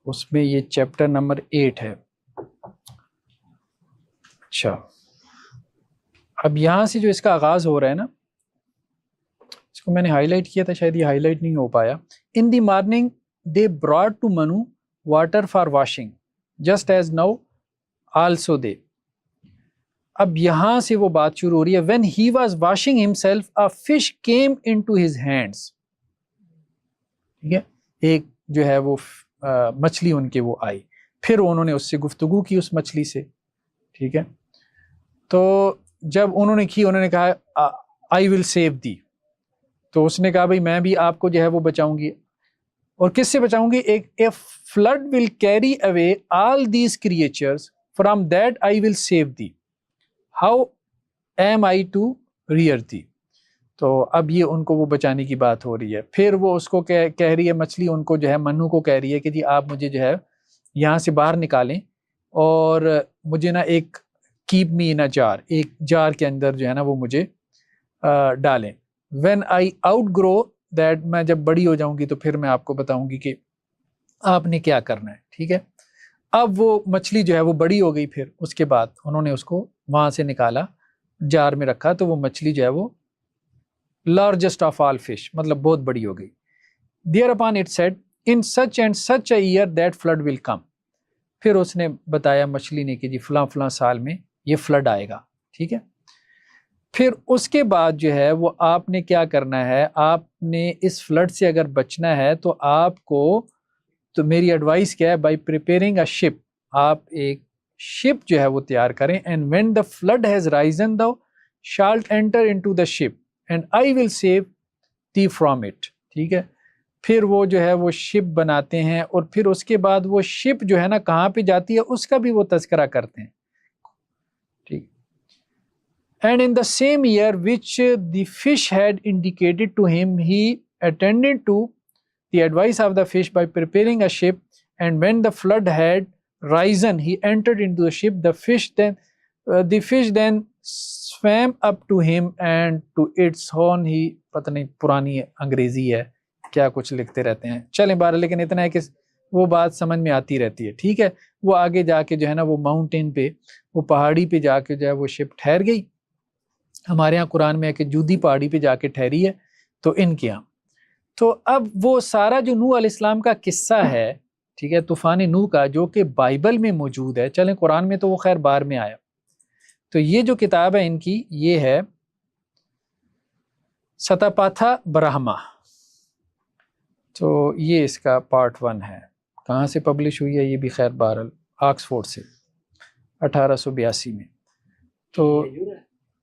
اس میں یہ چیپٹر نمبر 8 ہے۔ اچھا اب یہاں سے جو اس کا آغاز ہو رہا ہے نا، اس کو میں نے ہائی لائٹ کیا تھا، شاید یہ ہائی لائٹ نہیں ہو پایا۔ In the morning they brought to منو water for washing just as now also they. اب یہاں سے وہ بات شروع ہو رہی ہے، when he was washing himself a fish came into his hands، ٹھیک ہے، ایک جو ہے وہ مچھلی ان کے وہ آئی، پھر انہوں نے اس سے گفتگو کی اس مچھلی سے، ٹھیک ہے۔ تو جب انہوں نے کی، انہوں نے کہا I will save thee، تو اس نے کہا بھائی میں بھی آپ کو جو ہے وہ بچاؤں گی، اور کس سے بچاؤں گی؟ ایک a flood will carry away all these creatures from that I will save thee how am I to rear thee۔ تو اب یہ ان کو وہ بچانے کی بات ہو رہی ہے، پھر وہ اس کو کہہ رہی ہے مچھلی، ان کو جو ہے منو کو کہہ رہی ہے کہ جی آپ مجھے جو ہے یہاں سے باہر نکالیں اور مجھے نا ایک کیپ می ان اے جار، ایک جار کے اندر جو ہے نا وہ مجھے ڈالیں، when I outgrow that، میں جب بڑی ہو جاؤں گی تو پھر میں آپ کو بتاؤں گی کہ آپ نے کیا کرنا ہے، ٹھیک ہے۔ اب وہ مچھلی جو ہے وہ بڑی ہو گئی، پھر اس کے بعد انہوں نے اس کو وہاں سے نکالا، جار میں رکھا، تو وہ مچھلی جو ہے وہ لارجسٹ آف آل فش، مطلب بہت بڑی ہو گئی۔ Thereupon it said in such and such a year that flood will come، پھر اس نے بتایا مچھلی نے کہ جی فلاں فلاں سال میں یہ فلڈ آئے گا، ٹھیک ہے۔ پھر اس کے بعد جو ہے وہ آپ نے کیا کرنا ہے، آپ نے اس فلڈ سے اگر بچنا ہے تو آپ کو، تو میری ایڈوائس کیا ہے، بائی پریپیرنگ اے شپ، آپ ایک شپ جو ہے وہ تیار کریں، and when the flood has risen thou shalt enter into the ship and I will save thee from it، ٹھیک ہے۔ پھر وہ جو ہے وہ شپ بناتے ہیں، اور پھر اس کے بعد وہ شپ جو ہے نا کہاں پہ جاتی ہے اس کا بھی وہ تذکرہ کرتے ہیں، ٹھیک۔ And in the same year which the fish had indicated to him, he attended to the advice of the fish by preparing a ship, and when the flood had risen he entered into the ship, the fish then swam up to him and to its horn he، پتہ نہیں پرانی انگریزی ہے کیا کچھ لکھتے رہتے ہیں، چلیں بارہ، لیکن اتنا ہے کہ وہ بات سمجھ میں آتی رہتی ہے، ٹھیک ہے۔ وہ آگے جا کے جو ہے نا وہ ماؤنٹین پہ، وہ پہاڑی پہ جا کے جو ہے وہ شپ ٹھہر گئی، ہمارے ہاں قرآن میں ہے کہ جودی پہاڑی پہ جا کے ٹھہری ہے، تو ان کے یہاں تو اب وہ سارا جو نوح علیہ السلام کا قصہ ہے، ٹھیک ہے، طوفان نوح کا، جو کہ بائبل میں موجود ہے، چلیں قرآن میں تو وہ خیر بعد میں آیا، تو یہ جو کتاب ہے ان کی، یہ ہے ستاپاتھا برہما، تو یہ اس کا پارٹ 1 ہے۔ کہاں سے پبلش ہوئی ہے یہ بھی خیر بہرحال آکسفورڈ سے 1882 میں۔ تو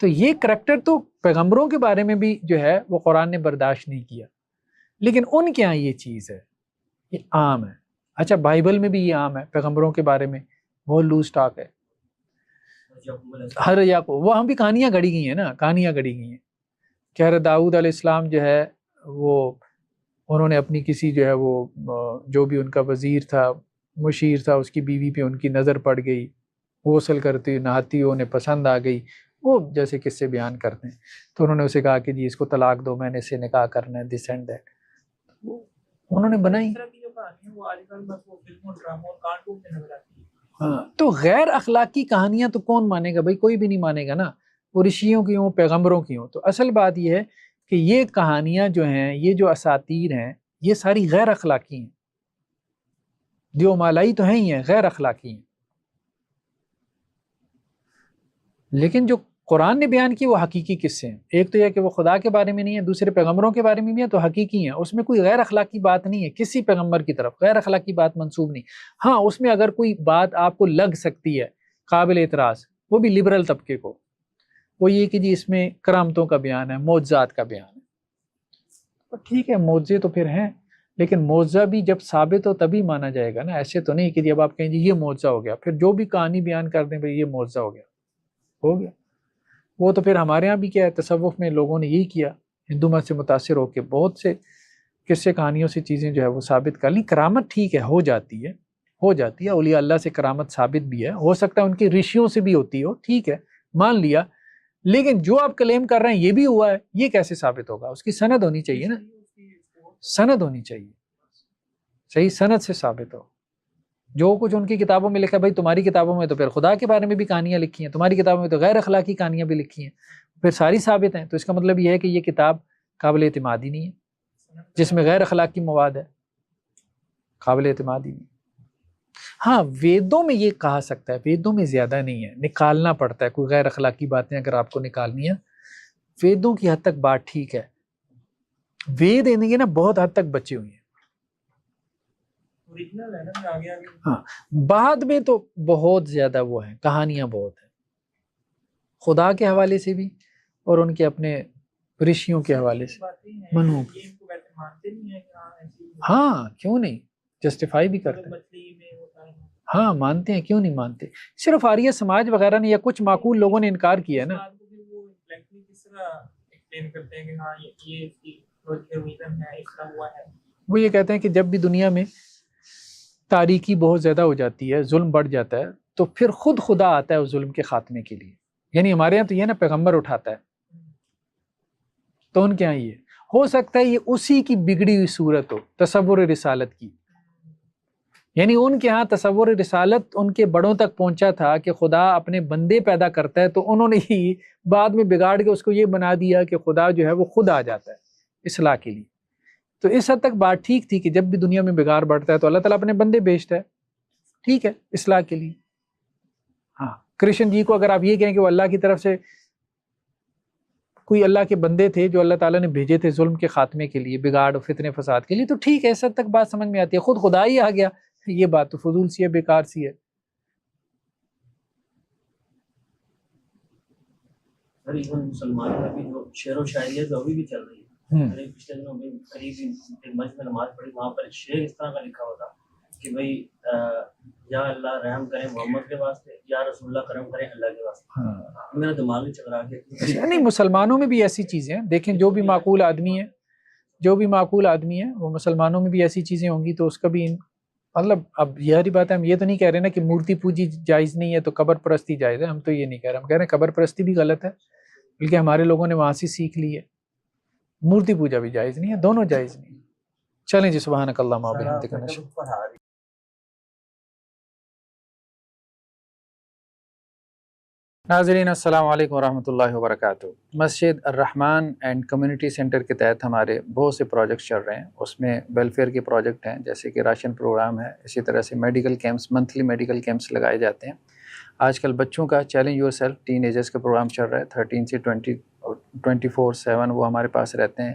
تو یہ کریکٹر تو پیغمبروں کے بارے میں بھی جو ہے وہ قرآن نے برداشت نہیں کیا، لیکن ان کے یہاں یہ چیز ہے، یہ عام ہے۔ اچھا بائبل میں بھی یہ عام ہے، پیغمبروں کے بارے میں بہت لوز ٹاک ہے۔ ہر یعقوب، وہاں بھی کہانیاں گڑی گئی ہیں نا، کہانیاں گڑی گئی ہیں کہ حضرت داؤد علیہ السلام جو ہے وہ انہوں نے اپنی کسی جو ہے وہ جو بھی ان کا وزیر تھا، مشیر تھا، اس کی بیوی پہ ان کی نظر پڑ گئی، غسل کرتی نہاتی انہیں پسند آ گئی، وہ جیسے قصے بیان کرتے ہیں، تو انہوں نے اسے کہا کہ جی اس کو طلاق دو، میں نے اس سے نکاح کرنا ہے، دس اینڈ دیٹ، انہوں نے بنائی۔ اس طرح کی جو کہانی ہے وہ آج کل بس وہ فلموں، ڈراموں اور کارٹون میں نظر آتی ہے۔ ہاں تو غیر اخلاقی کہانیاں تو کون مانے گا بھائی؟ کوئی بھی نہیں مانے گا نا، وہ رشیوں کی ہوں، پیغمبروں کی ہوں۔ تو اصل بات یہ ہے کہ یہ کہانیاں جو ہیں، یہ جو اساطیر ہیں، یہ ساری غیر اخلاقی ہیں، جو مالائی تو ہیں ہی ہیں، غیر اخلاقی ہیں۔ لیکن جو قرآن نے بیان کی وہ حقیقی قصے ہیں، ایک تو یہ کہ وہ خدا کے بارے میں نہیں ہے، دوسرے پیغمبروں کے بارے میں بھی ہیں تو حقیقی ہیں، اس میں کوئی غیر اخلاقی بات نہیں ہے، کسی پیغمبر کی طرف غیر اخلاقی بات منسوب نہیں۔ ہاں اس میں اگر کوئی بات آپ کو لگ سکتی ہے قابل اعتراض، وہ بھی لبرل طبقے کو، وہ یہ کہ جی اس میں کرامتوں کا بیان ہے، معجزات کا بیان ہے، تو ٹھیک ہے معجزے تو پھر ہیں، لیکن معجزہ بھی جب ثابت ہو تبھی مانا جائے گا نا، ایسے تو نہیں کہ جب آپ کہیں جی یہ معجزہ ہو گیا، پھر جو بھی کہانی بیان کر دیں بھائی یہ معجزہ ہو گیا۔ وہ تو پھر ہمارے ہاں بھی کیا ہے، تصوف میں لوگوں نے یہی کیا، ہندو مت سے متاثر ہو کے بہت سے قصے کہانیوں سے چیزیں جو ہے وہ ثابت کر لی۔ کرامت ٹھیک ہے، ہو جاتی ہے، اولیاء اللہ سے کرامت ثابت بھی ہے، ہو سکتا ہے ان کی رشیوں سے بھی ہوتی ہو، ٹھیک ہے مان لیا، لیکن جو آپ کلیم کر رہے ہیں یہ بھی ہوا ہے، یہ کیسے ثابت ہوگا؟ اس کی سند ہونی چاہیے نا، سند ہونی چاہیے، صحیح سند سے ثابت ہو۔ جو کچھ ان کی کتابوں میں لکھا ہے، بھائی تمہاری کتابوں میں تو پھر خدا کے بارے میں بھی کہانیاں لکھی ہیں، تمہاری کتابوں میں تو غیر اخلاقی کہانیاں بھی لکھی ہیں، پھر ساری ثابت ہیں، تو اس کا مطلب یہ ہے کہ یہ کتاب قابل اعتماد ہی نہیں ہے، جس میں غیر اخلاقی مواد ہے، قابل اعتماد ہی نہیں۔ ہاں ویدوں میں یہ کہا سکتا ہے، ویدوں میں زیادہ نہیں ہے، نکالنا پڑتا ہے کوئی غیر اخلاقی باتیں اگر آپ کو نکالنی ہے، ویدوں کی حد تک بات ٹھیک ہے، وید نا بہت حد تک بچے ہوئے ہیں، ہاں بعد میں تو بہت زیادہ وہ ہیں، کہانیاں بہت ہیں، خدا کے حوالے سے بھی اور ان کے اپنے رشیوں کے حوالے سے منو، ہاں کیوں نہیں، جسٹیفائی بھی کرتے ہیں، ہاں مانتے ہیں، کیوں نہیں مانتے، صرف آریہ سماج وغیرہ نے یا کچھ معقول لوگوں نے انکار کیا ہے نا۔ وہ یہ کہتے ہیں کہ جب بھی دنیا میں تاریکی بہت زیادہ ہو جاتی ہے، ظلم بڑھ جاتا ہے، تو پھر خود خدا آتا ہے اس ظلم کے خاتمے کے لیے، یعنی ہمارے یہاں تو یہ نا پیغمبر اٹھاتا ہے، تو ان کے یہاں یہ ہو سکتا ہے یہ اسی کی بگڑی ہوئی صورت ہو، تصور رسالت کی، یعنی ان کے ہاں تصور رسالت ان کے بڑوں تک پہنچا تھا کہ خدا اپنے بندے پیدا کرتا ہے، تو انہوں نے ہی بعد میں بگاڑ کے اس کو یہ بنا دیا کہ خدا جو ہے وہ خود آ جاتا ہے اصلاح کے لیے۔ تو اس حد تک بات ٹھیک تھی کہ جب بھی دنیا میں بگاڑ بڑھتا ہے تو اللہ تعالیٰ اپنے بندے بھیجتا ہے، ٹھیک ہے، اصلاح کے لیے۔ ہاں کرشن جی کو اگر آپ یہ کہیں کہ وہ اللہ کی طرف سے کوئی اللہ کے بندے تھے جو اللہ تعالیٰ نے بھیجے تھے ظلم کے خاتمے کے لیے، بگاڑ و فتنے فساد کے لیے، تو ٹھیک ہے، اس حد تک بات سمجھ میں آتی ہے، خود خدا ہی آ گیا، یہ بات تو فضول سی ہے، بیکار سی ہے۔ مسلمانوں میں بھی جو شعر و شاعری ہے جو ابھی بھی چل رہی ہے، پچھلے دنوں میں قریب ایک مسجد میں نماز پڑھی، وہاں پر ایک شعر اس طرح کا لکھا ہوا تھا کہ بھائی یا اللہ رحم کرے محمد کے واسطے، یا رسول اللہ کرم کرے اللہ کے واسطے، میرا دماغ ہی چل رہا ہے۔ نہیں مسلمانوں میں بھی ایسی چیزیں ہیں، دیکھیں جو بھی معقول آدمی ہے وہ مسلمانوں میں بھی ایسی چیزیں ہوں گی، تو اس کا بھی مطلب اب یہی بات ہے، ہم یہ تو نہیں کہہ رہے نا کہ مورتی پوجی جائز نہیں ہے تو قبر پرستی جائز ہے، ہم تو یہ نہیں کہہ رہے، ہم کہہ رہے ہیں قبر پرستی بھی غلط ہے، بلکہ ہمارے لوگوں نے وہاں سے سیکھ لی ہے، مورتی پوجا بھی جائز نہیں ہے، دونوں جائز نہیں ہے۔ چلیں جی، سبحانک اللہم و بحمدک نشہد۔ ناظرین السلام علیکم ورحمۃ اللہ وبرکاتہ۔ مسجد الرحمن اینڈ کمیونٹی سینٹر کے تحت ہمارے بہت سے پروجیکٹس چل رہے ہیں، اس میں ویلفیئر کے پروجیکٹ ہیں، جیسے کہ راشن پروگرام ہے، اسی طرح سے medical camps, monthly medical camps لگائے جاتے ہیں۔ آج کل بچوں کا challenge your self ten agers کا پروگرام چل رہا ہے، 13 سے 24/7 وہ ہمارے پاس رہتے ہیں،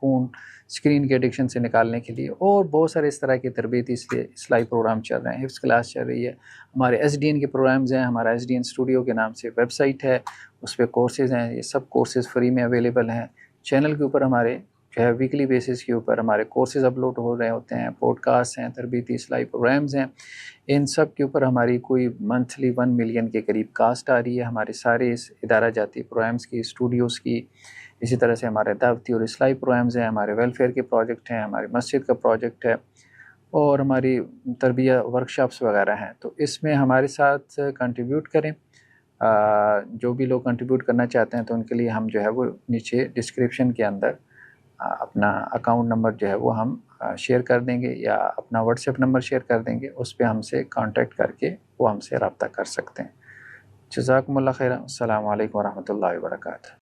فون اسکرین کے ایڈکشن سے نکالنے کے لیے، اور بہت سارے اس طرح کے تربیتی اصلاحی پروگرام چل رہے ہیں، حفظ کلاس چل رہی ہے، ہمارے SDN کے پروگرامز ہیں، ہمارا SDN اسٹوڈیو کے نام سے ویب سائٹ ہے، اس پہ کورسز ہیں، یہ سب کورسز فری میں اویلیبل ہیں۔ چینل کے اوپر ہمارے جو ہے ویکلی بیسس کے اوپر ہمارے کورسز اپلوڈ ہو رہے ہوتے ہیں، پوڈ کاسٹ ہیں، تربیتی اصلاحی پروگرامز ہیں، ان سب کے اوپر ہماری کوئی منتھلی 1 ملین کے قریب کاسٹ آ رہی ہے، ہمارے سارے اس ادارہ جاتی پروگرامز کی، اسٹوڈیوز کی، اسی طرح سے ہمارے دعوتی اور اصلاحی پروگرامز ہیں، ہمارے ویلفیئر کے پروجیکٹ ہیں، ہماری مسجد کا پروجیکٹ ہے، اور ہماری تربیہ ورکشاپس وغیرہ ہیں۔ تو اس میں ہمارے ساتھ کنٹریبیوٹ کریں، جو بھی لوگ کنٹریبیوٹ کرنا چاہتے ہیں تو ان کے لیے ہم جو ہے وہ نیچے ڈسکرپشن کے اندر اپنا اکاؤنٹ نمبر جو ہے وہ ہم شیئر کر دیں گے، یا اپنا واٹس ایپ نمبر شیئر کر دیں گے، اس پہ ہم سے کانٹیکٹ کر کے وہ ہم سے رابطہ کر سکتے ہیں۔ جزاکم اللہ خیر، السلام علیکم ورحمۃ اللہ وبرکاتہ۔